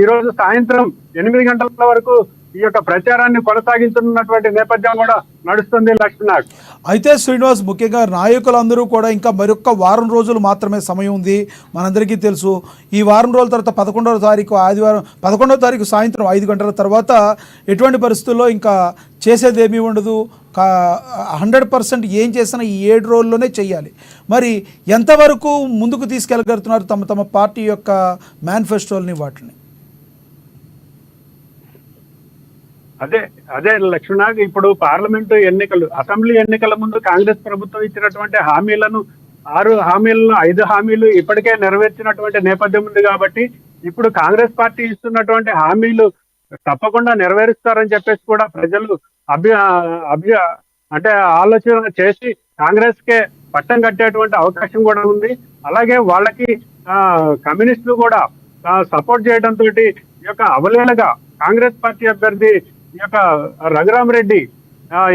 ఈ రోజు సాయంత్రం 8 గంటల వరకు ఈ యొక్క ప్రచారాన్ని కొనసాగించున్నటువంటి నేపథ్యం కూడా నడుస్తుంది లక్ష్మీనాథ్. అయితే శ్రీనివాస్, ముఖ్యంగా నాయకులందరూ కూడా ఇంకా మరొక వారం రోజులు మాత్రమే సమయం ఉంది. మనందరికీ తెలుసు ఈ వారం రోజుల తర్వాత 11వ తారీఖు ఆదివారం 11వ తారీఖు సాయంత్రం 5 గంటల తర్వాత ఎటువంటి పరిస్థితుల్లో ఇంకా చేసేది ఏమీ ఉండదు. 100% ఏం చేసినా ఈ 7 రోజుల్లోనే చెయ్యాలి. మరి ఎంతవరకు ముందుకు తీసుకెళ్ళగలుగుతున్నారు తమ పార్టీ యొక్క మేనిఫెస్టోల్ని, వాటిని? అదే లక్ష్మణ్, ఇప్పుడు పార్లమెంటు ఎన్నికలు, అసెంబ్లీ ఎన్నికల ముందు కాంగ్రెస్ ప్రభుత్వం ఇచ్చినటువంటి హామీలను 6 హామీలను 5 హామీలు ఇప్పటికే నెరవేర్చినటువంటి నేపథ్యం ఉంది కాబట్టి ఇప్పుడు కాంగ్రెస్ పార్టీ ఇస్తున్నటువంటి హామీలు తప్పకుండా నెరవేరుస్తారని చెప్పేసి కూడా ప్రజలు అంటే ఆలోచన చేసి కాంగ్రెస్ కే పట్టం కట్టేటువంటి అవకాశం కూడా ఉంది. అలాగే వాళ్ళకి కమ్యూనిస్టులు కూడా సపోర్ట్ చేయడంతో ఈ యొక్క అవలేలగా కాంగ్రెస్ పార్టీ అభ్యర్థి ఈ యొక్క రఘురామరెడ్డి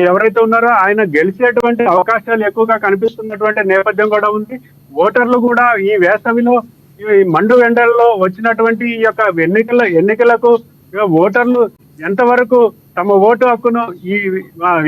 ఎవరైతే ఉన్నారో ఆయన గెలిచేటువంటి అవకాశాలు ఎక్కువగా కనిపిస్తున్నటువంటి నేపథ్యం కూడా ఉంది. ఓటర్లు కూడా ఈ వేసవిలో ఈ మండు ఎండల్లో వచ్చినటువంటి ఈ యొక్క ఎన్నికలకు ఓటర్లు ఎంతవరకు తమ ఓటు హక్కును ఈ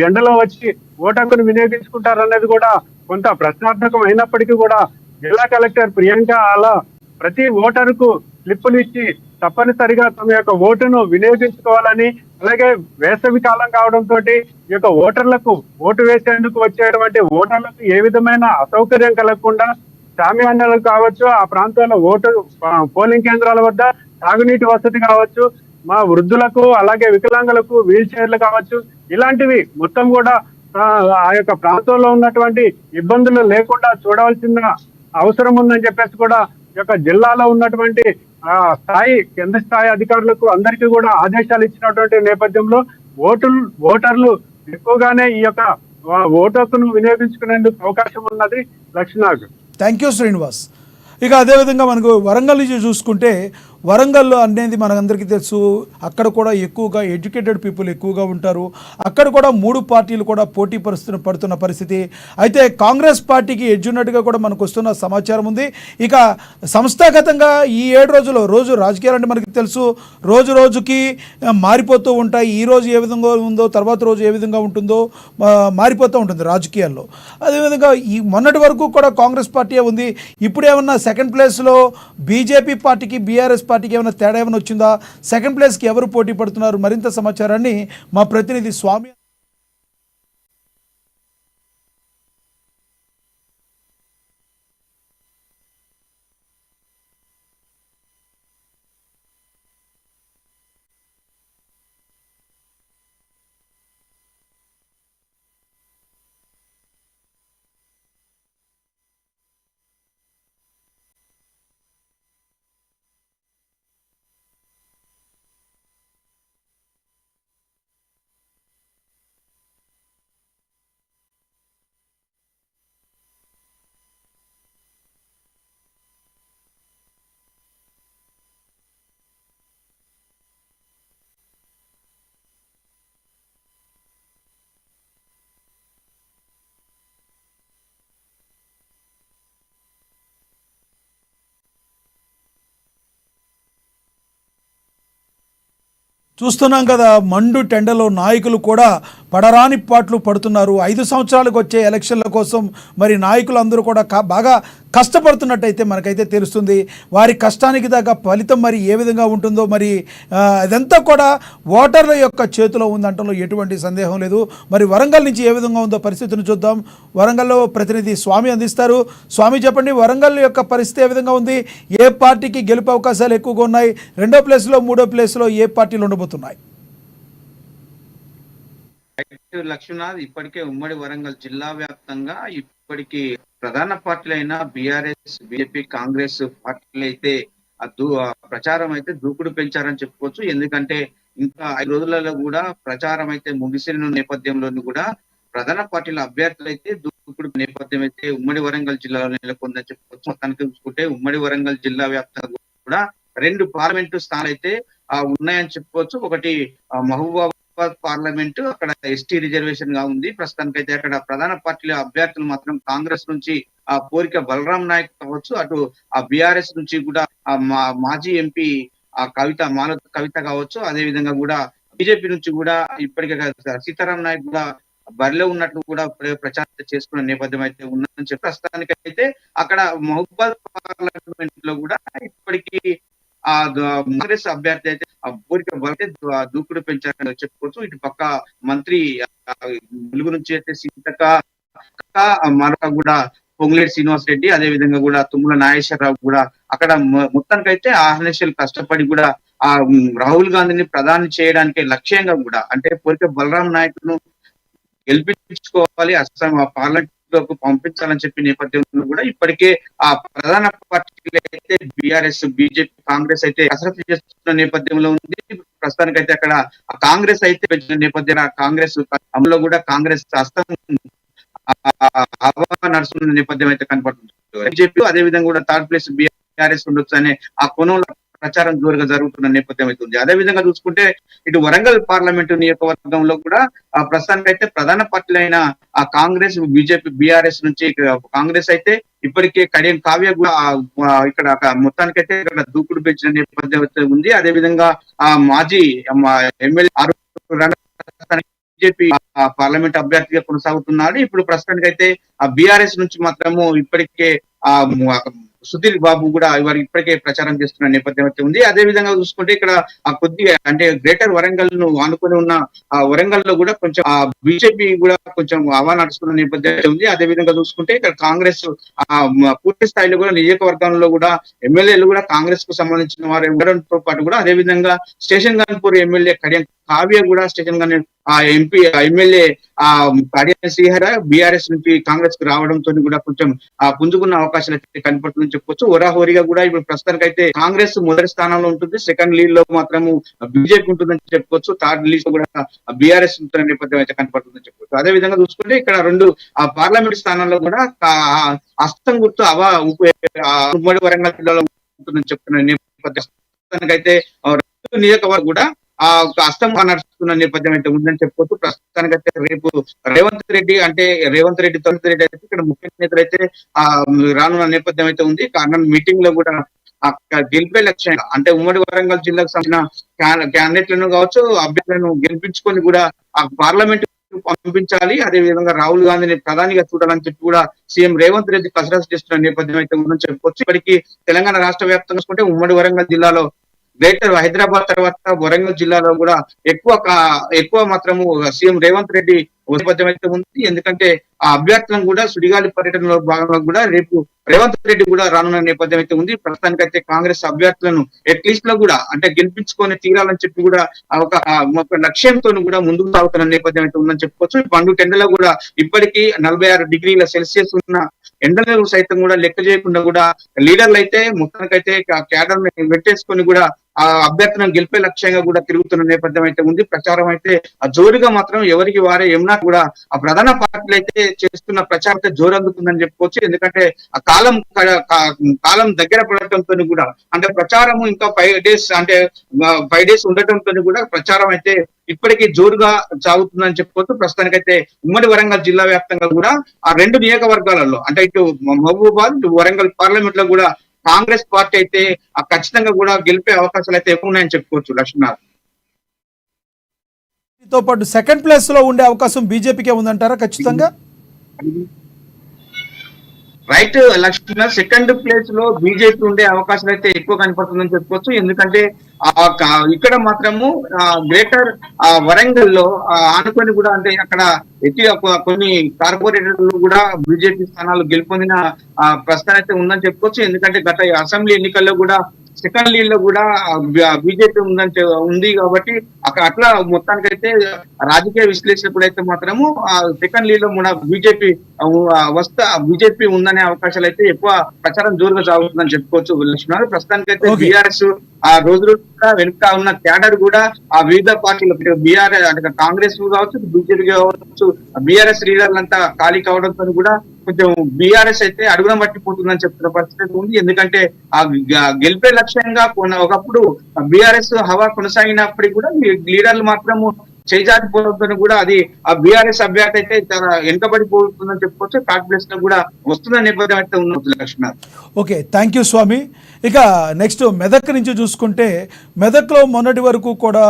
ఎండలో వచ్చి ఓటు హక్కును వినియోగించుకుంటారనేది కూడా కొంత ప్రశ్నార్థకం అయినప్పటికీ కూడా జిల్లా కలెక్టర్ ప్రియాంక అలా ప్రతి ఓటరుకు స్లిప్పులు ఇచ్చి తప్పనిసరిగా తమ యొక్క ఓటును వినియోగించుకోవాలని, అలాగే వేసవి కాలం కావడంతో ఈ యొక్క ఓటర్లకు ఓటు వేసేందుకు వచ్చేటువంటి ఓటర్లకు ఏ విధమైన అసౌకర్యం కలగకుండా షామియానాలు కావచ్చు, ఆ ప్రాంతాల్లో పోలింగ్ కేంద్రాల వద్ద తాగునీటి వసతి కావచ్చు, మా వృద్ధులకు అలాగే వికలాంగులకు వీల్ చైర్లు కావచ్చు, ఇలాంటివి మొత్తం కూడా ఆ యొక్క ప్రాంతంలో ఉన్నటువంటి ఇబ్బందులు లేకుండా చూడవలసిన అవసరం ఉందని చెప్పేసి కూడా ఈ యొక్క జిల్లాలో ఉన్నటువంటి కింద స్థాయి అధికారులకు అందరికీ కూడా ఆదేశాలు ఇచ్చినటువంటి నేపథ్యంలో ఓటర్లు ఎక్కువగానే ఈ యొక్క ఓటు హక్కును వినియోగించుకునేందుకు అవకాశం ఉన్నది లక్ష్మణ్. Thank you Srinivas. ఇక అదేవిధంగా మనకు వరంగల్ నుంచి చూసుకుంటే, వరంగల్ అనేది మనందరికీ తెలుసు, అక్కడ కూడా ఎక్కువగా ఎడ్యుకేటెడ్ పీపుల్ ఎక్కువగా ఉంటారు. అక్కడ కూడా 3 పార్టీలు కూడా పోటీ పడుతున్న పరిస్థితి. అయితే కాంగ్రెస్ పార్టీకి ఎడ్జ్ ఉన్నట్టుగా కూడా మనకు వస్తున్న సమాచారం ఉంది. ఇక సంస్థాగతంగా ఈ 7 రోజులు రోజు రాజకీయాలు అంటే మనకి తెలుసు, రోజు రోజుకి మారిపోతూ ఉంటాయి. ఈ రోజు ఏ విధంగా ఉందో తర్వాత రోజు ఏ విధంగా ఉంటుందో మారిపోతూ ఉంటుంది రాజకీయాల్లో. అదేవిధంగా ఈ మొన్నటి వరకు కూడా కాంగ్రెస్ పార్టీ ఉంది. ఇప్పుడు ఏమన్నా సెకండ్ ప్లేస్లో బీజేపీ పార్టీకి బీఆర్ఎస్ పార్టీకి ఏమైనా తేడా ఏమైనా వచ్చిందా? సెకండ్ ప్లేస్కి ఎవరు పోటీ పడుతున్నారు? మరింత సమాచారాన్ని మా ప్రతినిధి స్వామి చూస్తున్నాం కదా, మండు టెండలో నాయకులు కూడా పడరాని పాట్లు పడుతున్నారు. 5 సంవత్సరాలకు వచ్చే ఎలక్షన్ల కోసం మరి నాయకులు అందరూ కూడా బాగా కష్టపడుతున్నట్టయితే మనకైతే తెలుస్తుంది. వారి కష్టానికి తగ్గ ఫలితం మరి ఏ విధంగా ఉంటుందో మరి అదంతా కూడా ఓటర్ల యొక్క చేతిలో ఉందంటలో ఎటువంటి సందేహం లేదు. మరి వరంగల్ నుంచి ఏ విధంగా ఉందో పరిస్థితిని చూద్దాం. వరంగల్లో ప్రతినిధి స్వామి అందిస్తారు. స్వామి, చెప్పండి, వరంగల్ యొక్క పరిస్థితి ఏ విధంగా ఉంది? ఏ పార్టీకి గెలుపు అవకాశాలు ఎక్కువగా ఉన్నాయి? 2వ ప్లేస్లో 3వ ప్లేస్లో ఏ పార్టీలు ఉండబోతున్నాయి? లక్ష్మీనాథ్, ఇప్పటికే ఉమ్మడి వరంగల్ జిల్లా వ్యాప్తంగా ఇప్పటికి ప్రధాన పార్టీలైన బీఆర్ఎస్, బీజేపీ, కాంగ్రెస్ పార్టీలు అయితే ప్రచారం అయితే దూకుడు పెంచారని చెప్పుకోవచ్చు. ఎందుకంటే ఇంకా 5 రోజులలో కూడా ప్రచారం అయితే ముగిసిన నేపథ్యంలోని కూడా ప్రధాన పార్టీల అభ్యర్థులు అయితే దూకుడు నేపథ్యం అయితే ఉమ్మడి వరంగల్ జిల్లాలో నెలకొందని చెప్పుకోవచ్చు. మొత్తానికి చూసుకుంటే ఉమ్మడి వరంగల్ జిల్లా వ్యాప్తంగా కూడా 2 పార్లమెంటు స్థానాలు అయితే ఉన్నాయని చెప్పుకోవచ్చు. ఒకటి మహబూబాబాద్ పార్లమెంటు, అక్కడ ఎస్టీ రిజర్వేషన్ గా ఉంది. ప్రస్తుతానికైతే అక్కడ ప్రధాన పార్టీల అభ్యర్థులు మాత్రం కాంగ్రెస్ నుంచి కోరిక బలరాం నాయక్ కావచ్చు, అటు బీఆర్ఎస్ నుంచి కూడా మాజీ ఎంపీ కవిత కావచ్చు, అదే విధంగా కూడా బీజేపీ నుంచి కూడా ఇప్పటికే సీతారాం నాయక్ కూడా బరిలో ఉన్నట్లు కూడా ప్రచారం చేసుకున్న నేపథ్యం అయితే ఉందని చెప్పి ప్రస్తుతానికైతే అక్కడ మహబూబాద్ పార్లమెంట్ లో కూడా ఇప్పటికీ కాంగ్రెస్ అభ్యర్థి అయితే కోరిక బలితే దూకుడు పెంచారని చెప్పుకోవచ్చు. ఇటు పక్క మంత్రి ములుగు నుంచి అయితే సీతక్క, మరొక కూడా పొంగులేటి శ్రీనివాస్ రెడ్డి, అదే విధంగా కూడా తుమ్మల నాగేశ్వరరావు కూడా అక్కడ మొత్తానికైతే ఆహ్నేషాలు కష్టపడి కూడా రాహుల్ గాంధీని ప్రధాని చేయడానికి లక్ష్యంగా కూడా అంటే కోరిక బలరాం నాయకును గెలిపించుకోవాలి, అస్సాం పార్లమెంట్ లోకి పంపించాలని చెప్పి నేపథ్యంలో కూడా ఇప్పటికే ప్రధాన పార్టీలు అయితే బీఆర్ఎస్, బీజేపీ, కాంగ్రెస్ అయితే కసరత్తు చేస్తున్న నేపథ్యంలో ఉంది. ప్రస్తుతానికి అయితే అక్కడ కాంగ్రెస్ అయితే పెంచిన నేపథ్యంలో కాంగ్రెస్ అమలులో కూడా కాంగ్రెస్ హస్తం నడుస్తున్న నేపథ్యం అయితే కనపడుతుంది. బీజేపీ అదే విధంగా కూడా 3rd ప్లేస్ బీఆర్ఎస్ ఉండొచ్చు అనే ఆ కోణంలో ప్రచారం జోరుగా జరుగుతున్న నేపథ్యం అయితే ఉంది. అదే విధంగా చూసుకుంటే ఇటు వరంగల్ పార్లమెంటు నియోజకవర్గంలో కూడా ప్రస్తుతానికి అయితే ప్రధాన పార్టీలైన కాంగ్రెస్, బీజేపీ, బీఆర్ఎస్ నుంచి కాంగ్రెస్ అయితే ఇప్పటికే కడియం కావ్య కూడా ఇక్కడ మొత్తానికైతే ఇక్కడ దూకుడు పెంచిన నేపథ్యం అయితే ఉంది. అదే విధంగా మాజీ ఎమ్మెల్యే బీజేపీ పార్లమెంట్ అభ్యర్థిగా కొనసాగుతున్నాడు. ఇప్పుడు ప్రస్తుతానికి అయితే బీఆర్ఎస్ నుంచి మాత్రము ఇప్పటికే సుధీర్ బాబు కూడా వారు ఇప్పటికే ప్రచారం చేస్తున్న నేపథ్యం అయితే ఉంది. అదే విధంగా చూసుకుంటే ఇక్కడ కొద్దిగా అంటే గ్రేటర్ వరంగల్ ను ఆనుకొని ఉన్న వరంగల్ లో కూడా కొంచెం బీజేపీ కూడా కొంచెం హవా నడుస్తున్న నేపథ్యం ఉంది. అదే విధంగా చూసుకుంటే ఇక్కడ కాంగ్రెస్ పూర్తి స్థాయిలో కూడా నియోజకవర్గంలో కూడా ఎమ్మెల్యేలు కూడా కాంగ్రెస్ కు సంబంధించిన వారు ఉండడంతో పాటు కూడా అదే విధంగా స్టేషన్ గన్పూర్ ఎమ్మెల్యే కడియం కావ్య కూడా స్టేషన్ ఆ ఎంపీ ఎమ్మెల్యే ఆ కడియం శ్రీహర బీఆర్ఎస్ నుంచి కాంగ్రెస్ కు రావడంతో కూడా కొంచెం పుంజుకున్న అవకాశాలు అయితే కనపడుతుందని చెప్పొచ్చు. హోరాహోరీగా కూడా ఇప్పుడు ప్రస్తుతానికి అయితే కాంగ్రెస్ మొదటి స్థానంలో ఉంటుంది. సెకండ్ లీడ్ లో మాత్రము బీజేపీ ఉంటుందని చెప్పుకోవచ్చు. థర్డ్ లీడ్ లో కూడా బీఆర్ఎస్ ఉంటున్న నేపథ్యం అయితే కనపడుతుందని చెప్పొచ్చు. అదే విధంగా చూసుకుంటే ఇక్కడ రెండు పార్లమెంట్ స్థానాల్లో కూడా హస్తం గుర్తు ఉమ్మడి వరంగల్ జిల్లాలో ఉంటుందని చెప్తున్న నేపథ్యం అయితే నియోజకవర్గం కూడా ఒక హస్తం నడుస్తున్న నేపథ్యం అయితే ఉందని చెప్పుకోవచ్చు. ప్రస్తుతానికైతే రేపు రేవంత్ రెడ్డి తొలి రెడ్డి అయితే ఇక్కడ ముఖ్య నేతలు అయితే రానున్న నేపథ్యం అయితే ఉంది. కారణం మీటింగ్ లో కూడా గెలిపే లక్ష్యంగా అంటే ఉమ్మడి వరంగల్ జిల్లాకు సంబంధించిన క్యాండిడేట్లను కావచ్చు, అభ్యర్థులను గెలిపించుకొని కూడా ఆ పార్లమెంట్ పంపించాలి. అదే విధంగా రాహుల్ గాంధీని ప్రధానిగా చూడాలని చెప్పి కూడా సీఎం రేవంత్ రెడ్డి కసరత్తు చేస్తున్న నేపథ్యం అయితే ఉందని చెప్పుకోవచ్చు. ఇప్పటికీ తెలంగాణ రాష్ట్ర వ్యాప్తంగా చూసుకుంటే ఉమ్మడి వరంగల్ జిల్లాలో గ్రేటర్ హైదరాబాద్ తర్వాత వరంగల్ జిల్లాలో కూడా ఎక్కువ మాత్రము సీఎం రేవంత్ రెడ్డి నేపథ్యం అయితే ఉంది. ఎందుకంటే ఆ అభ్యర్థులను కూడా సుడిగాలి పర్యటనలో భాగంగా కూడా రేపు రేవంత్ రెడ్డి కూడా రానున్న నేపథ్యం అయితే ఉంది. ప్రస్తుతానికైతే కాంగ్రెస్ అభ్యర్థులను అట్లీస్ట్ లో కూడా అంటే గెలిపించుకొని తీరాలని చెప్పి కూడా ఒక లక్ష్యంతో కూడా ముందుకు సాగుతున్న నేపథ్యం అయితే ఉందని చెప్పుకోవచ్చు. పండు టెండలో కూడా ఇప్పటికీ 46 డిగ్రీల సెల్సియస్ ఉన్న ఎండలు సైతం కూడా లెక్క చేయకుండా కూడా లీడర్లు అయితే మొత్తానికైతే క్యాడర్ వెట్టేసుకొని కూడా ఆ అభ్యర్థులను గెలిపే లక్ష్యంగా కూడా తిరుగుతున్న నేపథ్యం అయితే ఉంది. ప్రచారం అయితే జోరుగా మాత్రం ఎవరికి వారే ఏమన్నా కూడా ఆ ప్రధాన పార్టీలు అయితే చేస్తున్న ప్రచారం అయితే జోరు అందుతుందని చెప్పుకోవచ్చు. ఎందుకంటే ఆ కాలం దగ్గర పడటంతో కూడా అంటే ప్రచారము ఇంకా 5 days అంటే 5 days ఉండటంతో కూడా ప్రచారం అయితే ఇప్పటికీ జోరుగా సాగుతుందని చెప్పుకోవచ్చు. ప్రస్తుతానికైతే ఉమ్మడి వరంగల్ జిల్లా వ్యాప్తంగా కూడా ఆ 2 నియోజకవర్గాలలో అంటే ఇటు మహబూబాబాద్ ఇటు వరంగల్ పార్లమెంట్ లో కూడా కాంగ్రెస్ పార్టీ అయితే ఖచ్చితంగా కూడా గెలిపే అవకాశాలు అయితే ఎక్కువ ఉన్నాయని చెప్పుకోవచ్చు. లక్ష్మణ్ తో పాటు సెకండ్ ప్లేస్ లో ఉండే అవకాశం బీజేపీకే ఉందంటారా ఖచ్చితంగా? రైట్ లక్ష్మణ్, సెకండ్ ప్లేస్ లో బీజేపీ ఉండే అవకాశాలు అయితే ఎక్కువ కనపడుతుందని చెప్పుకోవచ్చు. ఎందుకంటే ఇక్కడ మాత్రము గ్రేటర్ వరంగల్ లో ఆనుకొని కూడా అంటే అక్కడ కొన్ని కార్పొరేటర్లు కూడా బీజేపీ స్థానాలు గెలుపొందిన ప్రస్థానం అయితే ఉందని చెప్పుకోవచ్చు. ఎందుకంటే గత అసెంబ్లీ ఎన్నికల్లో కూడా సెకండ్ లీడ్ లో కూడా బీజేపీ ఉంది కాబట్టి అట్లా మొత్తానికైతే రాజకీయ విశ్లేషకులు అయితే మాత్రము సెకండ్ లీడ్ లో కూడా బీజేపీ ఉందనే అవకాశాలు అయితే ఎక్కువ ప్రచారం జోరుగా సాగుతుందని చెప్పుకోవచ్చు. లక్ష్మణ్, ప్రస్తుతానికైతే బీఆర్ఎస్ ఆ రోజు వెనుక ఉన్న క్యాడర్ కూడా ఆ వివిధ పార్టీలు బీఆర్ఎస్ అంటే కాంగ్రెస్ కావచ్చు, బీజేపీ కావచ్చు, బీఆర్ఎస్ లీడర్లంతా ఖాళీ కావడంతో కూడా కొంచెం బీఆర్ఎస్ అయితే అడుగున పట్టిపోతుందని చెప్తున్న పరిస్థితి ఉంది. ఎందుకంటే ఆ గెలిపే లక్ష్యంగా ఒకప్పుడు బీఆర్ఎస్ హవా కొనసాగినప్పటికీ కూడా లీడర్లు మాత్రము చేజారిపోతుందని కూడా అది ఆ బీఆర్ఎస్ అభ్యర్థి అయితే చాలా వెనుకబడిపోతుందని చెప్పుకోవచ్చు. థర్డ్ ప్లేస్ లో కూడా వస్తున్న నేపథ్యం అయితే ఉన్నది. లక్ష్మణ్, ఓకే, థ్యాంక్ యూ స్వామి. ఇక నెక్స్ట్ మెదక్ నుంచి చూసుకుంటే మెదక్లో మొన్నటి వరకు కూడా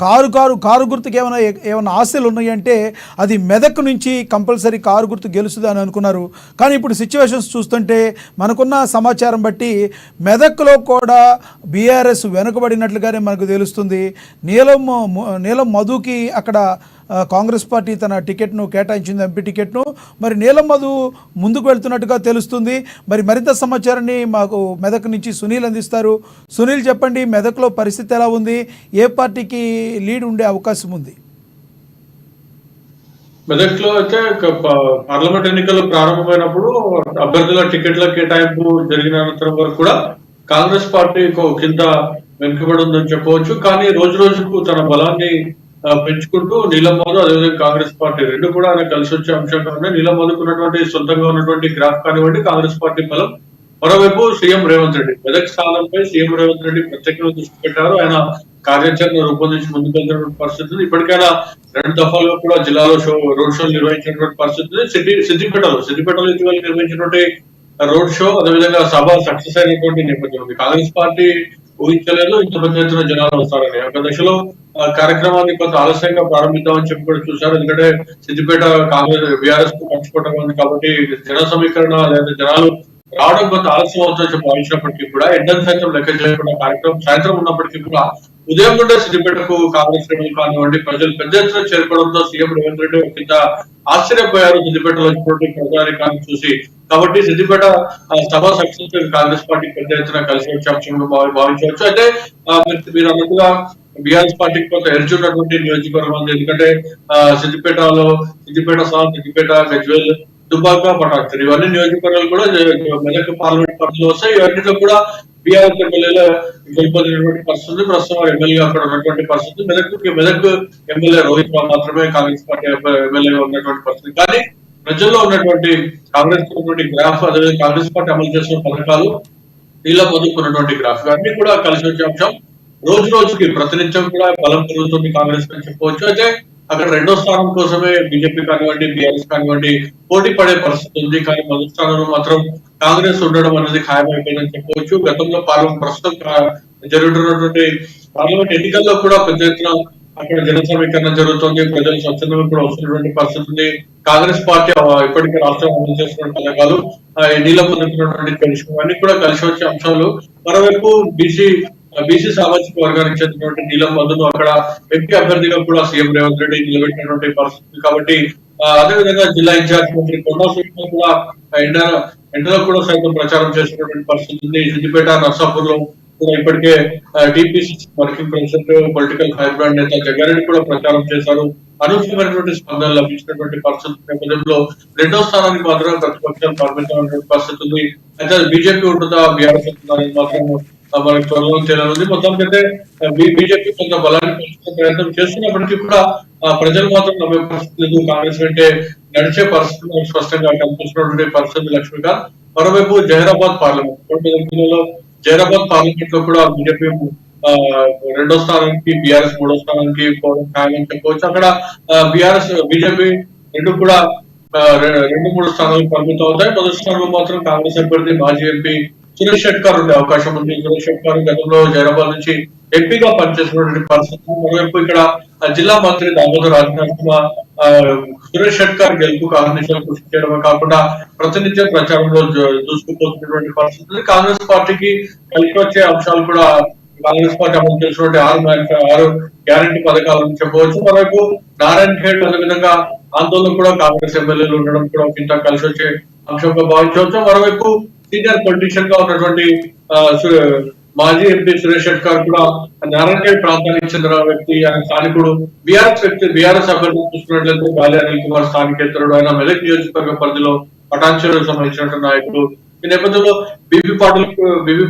కారు గుర్తుకు ఏమైనా ఆశలు ఉన్నాయంటే అది మెదక్ నుంచి కంపల్సరీ కారు గుర్తు గెలుస్తుంది అని అనుకున్నారు. కానీ ఇప్పుడు సిచ్యువేషన్స్ చూస్తుంటే మనకున్న సమాచారం బట్టి మెదక్లో కూడా బీఆర్ఎస్ వెనుకబడినట్లుగానే మనకు తెలుస్తుంది. నీలం మధుకి అక్కడ కాంగ్రెస్ పార్టీ తన టికెట్ను కేటాయించింది, ఎంపీ టికెట్ను. మరి నీలం మధు ముందుకు వెళ్తున్నట్టుగా తెలుస్తుంది. మరి మరింత సమాచారాన్ని మాకు మెదక్ నుంచి సునీల్ అందిస్తారు. సునీల్, చెప్పండి, మెదక్లో పరిస్థితి ఎలా ఉంది? ఏ పార్టీకి లీడ్ ఉండే అవకాశం ఉంది? మెదక్ లో అయితే పార్లమెంట్ ఎన్నికలు ప్రారంభమైనప్పుడు అభ్యర్థుల టికెట్ల కేటాయింపు జరిగిన అనంతరం వరకు కూడా కాంగ్రెస్ పార్టీ కింద వెనుకబడి ఉందని చెప్పవచ్చు. కానీ రోజు రోజుకు తన బలాన్ని పెంచుకుంటూ నీలం మధు అదేవిధంగా కాంగ్రెస్ పార్టీ రెండు కూడా ఆయన కలిసి వచ్చే అంశంగా ఉన్నాయి. నీలం మధుకు ఉన్నటువంటి సొంతంగా ఉన్నటువంటి గ్రాఫ్ కానివ్వండి, కాంగ్రెస్ పార్టీ బలం. మరోవైపు సీఎం రేవంత్ రెడ్డి మెదక్ స్థానంపై సీఎం రేవంత్ రెడ్డి ప్రత్యేకంగా దృష్టి పెట్టారు. ఆయన కార్యాచరణ రూపొందించి ముందుకు వెళ్తున్నటువంటి పరిస్థితి. ఇప్పటికైనా 2 దఫాలుగా కూడా జిల్లాలో రోడ్ షోలు నిర్వహించినటువంటి పరిస్థితి. సిద్దిపేటలో ఇటీవల నిర్వహించినటువంటి రోడ్ షో అదేవిధంగా సభ సక్సెస్ అయినటువంటి నేపథ్యం ఉంది. కాంగ్రెస్ పార్టీ ఊహించలేదు ఇంత పెద్ద ఎత్తున జనాలు వస్తారని. ఒక దశలో కార్యక్రమాన్ని కొంత ఆలస్యంగా ప్రారంభిద్దామని చెప్పి కూడా చూశారు. ఎందుకంటే సిద్దిపేట కాంగ్రెస్ బీఆర్ఎస్ కు పంచుకోవటం ఉంది కాబట్టి జన సమీకరణ లేదా జనాలు రావడం కొంత ఆలస్యం అవుతుందని భావించినప్పటికీ కూడా ఎండను సైతం లెక్క చేయకుండా కార్యక్రమం సాయంత్రం ఉన్నప్పటికీ కూడా ఉదయం నుండే సిద్దిపేటకు కాంగ్రెస్ శ్రేణులు కానివ్వండి ప్రజలు పెద్ద ఎత్తున చేరుకోవడంతో సీఎం రేవంత్ రెడ్డి కింద ఆశ్చర్యపోయారు సిద్దిపేటలో వచ్చినటువంటి ప్రజానికాన్ని చూసి. కాబట్టి సిద్దిపేట సభ సక్సెస్ కాంగ్రెస్ పార్టీ పెద్ద ఎత్తున కలిసి వచ్చే అంశంగా భావించవచ్చు. అయితే మీరు అన్నట్టుగా బీఆర్ఎస్ పార్టీకి కొంత ఎడ్జ్ ఉన్నటువంటి నియోజకవర్గం ఉంది. ఎందుకంటే సిద్దిపేటలో సిద్దిపేట గజ్వేల్ దుబ్బాక పటాన్చెరు ఇవన్నీ నియోజకవర్గాలు కూడా మెదక్ పార్లమెంట్ పరిధిలో వస్తాయి. ఇవన్నిట్లో కూడా బీఆర్ఎస్ ఎమ్మెల్యేల గెలుపొందినటువంటి పరిస్థితి ప్రస్తుతం ఎమ్మెల్యే అక్కడ ఉన్నటువంటి పరిస్థితి. మెదక్ ఎమ్మెల్యే రోహిత్ రావు మాత్రమే కాంగ్రెస్ పార్టీ ఎమ్మెల్యేగా ఉన్నటువంటి పరిస్థితి. కానీ ప్రజల్లో ఉన్నటువంటి కాంగ్రెస్ ఉన్నటువంటి గ్రాఫ్ అదేవిధంగా కాంగ్రెస్ పార్టీ అమలు చేస్తున్న పథకాలు ఇలా పొందుకున్నటువంటి గ్రాఫ్ అన్ని కూడా కలిసి వచ్చే అంశం. రోజు రోజుకి ప్రతినిత్యం కూడా బలం పెరుగుతుంది కాంగ్రెస్ అని చెప్పవచ్చు. అయితే అక్కడ రెండో స్థానం కోసమే బీజేపీ కానివ్వండి బీఆర్ఎస్ కానివ్వండి పోటీ పడే పరిస్థితి ఉంది. కానీ మొదటి స్థానంలో మాత్రం కాంగ్రెస్ ఉండడం అనేది ఖాయమైపోయిందని చెప్పవచ్చు. గతంలో ప్రస్తుతం జరుగుతున్నటువంటి పార్లమెంట్ ఎన్నికల్లో కూడా పెద్ద ఎత్తున అక్కడ జన సమీకరణ జరుగుతుంది. ప్రజలు స్వచ్ఛందంగా కూడా వస్తున్నటువంటి పరిస్థితి ఉంది. కాంగ్రెస్ పార్టీ ఇప్పటికే రాష్ట్రం అమలు చేస్తున్న పథకాలు ఎన్నిలో పొందుతున్నటువంటి పెన్షన్ అన్ని కూడా కలిసి వచ్చే అంశాలు. మరోవైపు బీసీ సామాజిక వర్గానికి చెందినటువంటి నీలం మధును అక్కడ ఎంపీ అభ్యర్థిగా కూడా సీఎం రేవంత్ రెడ్డి నిలబెట్టినటువంటి పరిస్థితి. కాబట్టి అదేవిధంగా జిల్లా ఇన్ఛార్జ్ మంత్రి కొండా సురేఖ కూడా ఎండలో కూడా సైతం ప్రచారం చేసినటువంటి పరిస్థితి ఉంది. సిద్దిపేట నర్సాపూర్ లో కూడా ఇప్పటికే టీపీసీ వర్కింగ్ ప్రెసిడెంట్ పొలిటికల్ హైబ్రాండ్ నేత జగ్గారెడ్డి కూడా ప్రచారం చేశారు. అనూహ్యమైనటువంటి స్పందన లభించినటువంటి పరిస్థితి నేపథ్యంలో రెండో స్థానానికి మాత్రమే ప్రతిపక్షాలు పరిమితమైనటువంటి పరిస్థితి ఉంది. అయితే బీజేపీ ఉంటుందా బీఆర్ఎస్ ఉంటుందా అనేది మాత్రం మనకి త్వరలో తేలనుంది. మొత్తానికైతే బీజేపీ కొంత బలాన్ని పెంచుకునే ప్రయత్నం చేస్తున్నప్పటికీ కూడా ప్రజలు మాత్రం నమ్మే పరిస్థితి లేదు. కాంగ్రెస్ వెంటే నడిచే పరిస్థితి మనకు స్పష్టంగా కనిపిస్తున్నటువంటి పరిస్థితి లక్ష్మీకాంత్. మరోవైపు జహీరాబాద్ పార్లమెంట్ 9 జహీరాబాద్ పార్లమెంట్ లో కూడా బీజేపీ రెండో స్థానానికి బీఆర్ఎస్ మూడో స్థానానికి పోవడం ఖాయమని చెప్పవచ్చు. అక్కడ బీజేపీ రెండు కూడా రెండు మూడు స్థానాలకు పరిమితం అవుతాయి. మొదటి స్థానంలో మాత్రం కాంగ్రెస్ అభ్యర్థి మాజీ ఎంపీ సురేష్ షెట్కర్ ఉండే అవకాశం ఉంది. సురేష్ షెట్కర్ గతంలో జైరాబాద్ నుంచి ఎంపీగా పనిచేసినటువంటి పరిస్థితి. మరోవైపు ఇక్కడ జిల్లా మంత్రి దామోదర్ రాజనరసింహ సురేష్ షెట్కర్ గెలుపుకు అహర్నిశలు కృషి చేయడమే కాకుండా ప్రతినిత్యం ప్రచారంలో దూసుకుపోతున్నటువంటి పరిస్థితి. కాంగ్రెస్ పార్టీకి కలిసి వచ్చే అంశాలు కూడా కాంగ్రెస్ పార్టీ అమలు చేసినటువంటి 6 గ్యారంటీ పథకాలను చెప్పవచ్చు. మరోవైపు నారాయణ ఖేడ్ అదేవిధంగా ఆందోళన కూడా కాంగ్రెస్ ఎమ్మెల్యేలు ఉండడం కూడా ఇంత కలిసి వచ్చే అంశంగా భావించవచ్చు. మరోవైపు సీనియర్ పొలిటీషియన్ గా ఉన్నటువంటి మాజీ ఎంపీ సురేష్ షెట్కర్ కూడా నారాయణఖేడ్ ప్రాంతానికి చెందిన వ్యక్తి, ఆయన స్థానికుడు. బీఆర్ఎస్ అభ్యర్థి చూసుకున్నట్లయితే గాలి అనిల్ కుమార్ స్థానికేతరుడు. ఆయన మెదక్ నియోజకవర్గ పరిధిలో పటాన్చెరుకు సంబంధించినటువంటి నాయకుడు. ఈ నేపథ్యంలో బీబీ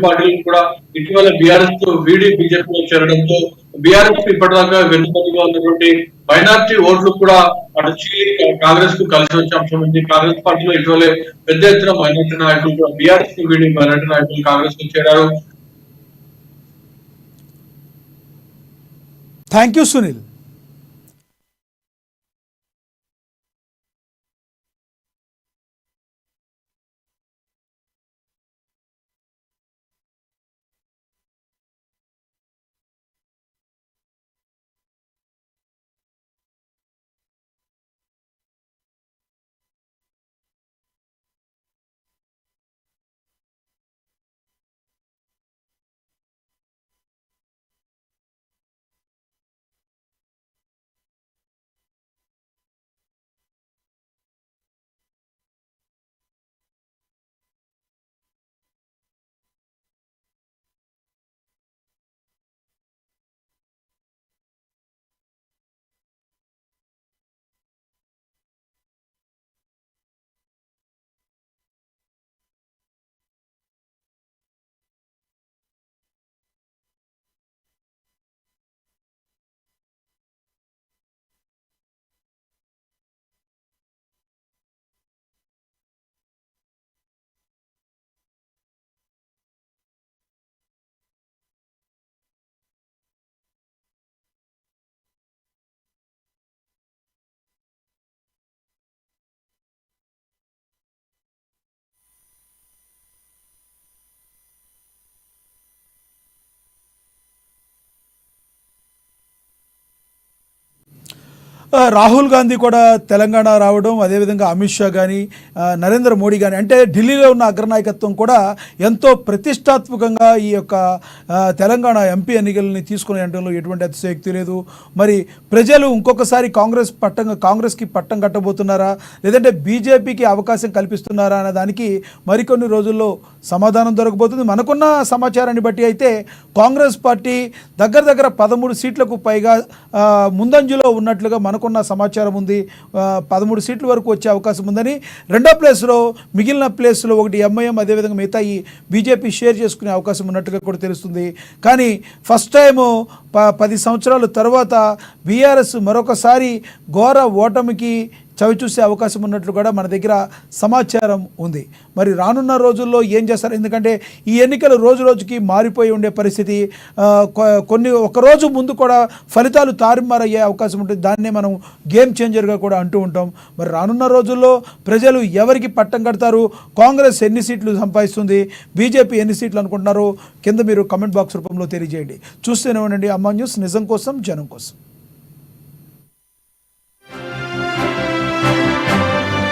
పాటిల్ కూడా ఇటీవల బీఆర్ఎస్ వీడి బీజేపీలో చేరడంతో బీఆర్ఎస్ ఇప్పటిదాకా వెనుకబడిగా ఉన్నటువంటి మైనార్టీ ఓట్లు కూడా అటు చీలి కాంగ్రెస్ కు కలిసి వచ్చే అంశం ఉంది. కాంగ్రెస్ పార్టీలో ఇటీవలే పెద్ద ఎత్తున మైనార్టీ నాయకులు బీఆర్ఎస్ వీడి మైనార్టీ నాయకులు కాంగ్రెస్ కు చేరారు. Thank you Sunil. రాహుల్ గాంధీ కూడా తెలంగాణ రావడం, అదేవిధంగా అమిత్ షా కానీ నరేంద్ర మోడీ కానీ, అంటే ఢిల్లీలో ఉన్న అగ్రనాయకత్వం కూడా ఎంతో ప్రతిష్టాత్మకంగా ఈ యొక్క తెలంగాణ ఎంపీ ఎన్నికలని తీసుకునే అనడంలో ఎటువంటి అతిశయోక్తి లేదు. మరి ప్రజలు ఇంకొకసారి కాంగ్రెస్కి పట్టం కట్టబోతున్నారా, లేదంటే బీజేపీకి అవకాశం కల్పిస్తున్నారా అనే దానికి మరికొన్ని రోజుల్లో సమాధానం దొరకబోతుంది. మనకున్న సమాచారాన్ని బట్టి అయితే కాంగ్రెస్ పార్టీ దగ్గర 13 సీట్లకు పైగా ముందంజలో ఉన్నట్లుగా మనకున్న సమాచారం ఉంది. 13 సీట్ల వరకు వచ్చే అవకాశం ఉందని, రెండో ప్లేస్లో మిగిలిన ప్లేస్లో ఒకటి ఎంఐఎం, అదేవిధంగా మిగతా ఈ బీజేపీ షేర్ చేసుకునే అవకాశం ఉన్నట్టుగా కూడా తెలుస్తుంది. కానీ ఫస్ట్ టైము 10 సంవత్సరాల తర్వాత బీఆర్ఎస్ మరొకసారి ఘోర ఓటమికి చవిచూసే అవకాశం ఉన్నట్లు కూడా మన దగ్గర సమాచారం ఉంది. మరి రానున్న రోజుల్లో ఏం చేస్తారు, ఎందుకంటే ఈ ఎన్నికలు రోజు రోజుకి మారిపోయి ఉండే పరిస్థితి, ఒకరోజు ముందు కూడా ఫలితాలు తారుమారయ్యే అవకాశం ఉంటుంది. దాన్నే మనం గేమ్ చేంజర్గా కూడా అంటూ ఉంటాం. మరి రానున్న రోజుల్లో ప్రజలు ఎవరికి పట్టం కడతారు, కాంగ్రెస్ ఎన్ని సీట్లు సంపాదిస్తుంది, బీజేపీ ఎన్ని సీట్లు అనుకుంటున్నారు, కింద మీరు కమెంట్ బాక్స్ రూపంలో తెలియజేయండి. చూస్తూనే ఉండండి అమ్మా న్యూస్, నిజం కోసం జనం కోసం.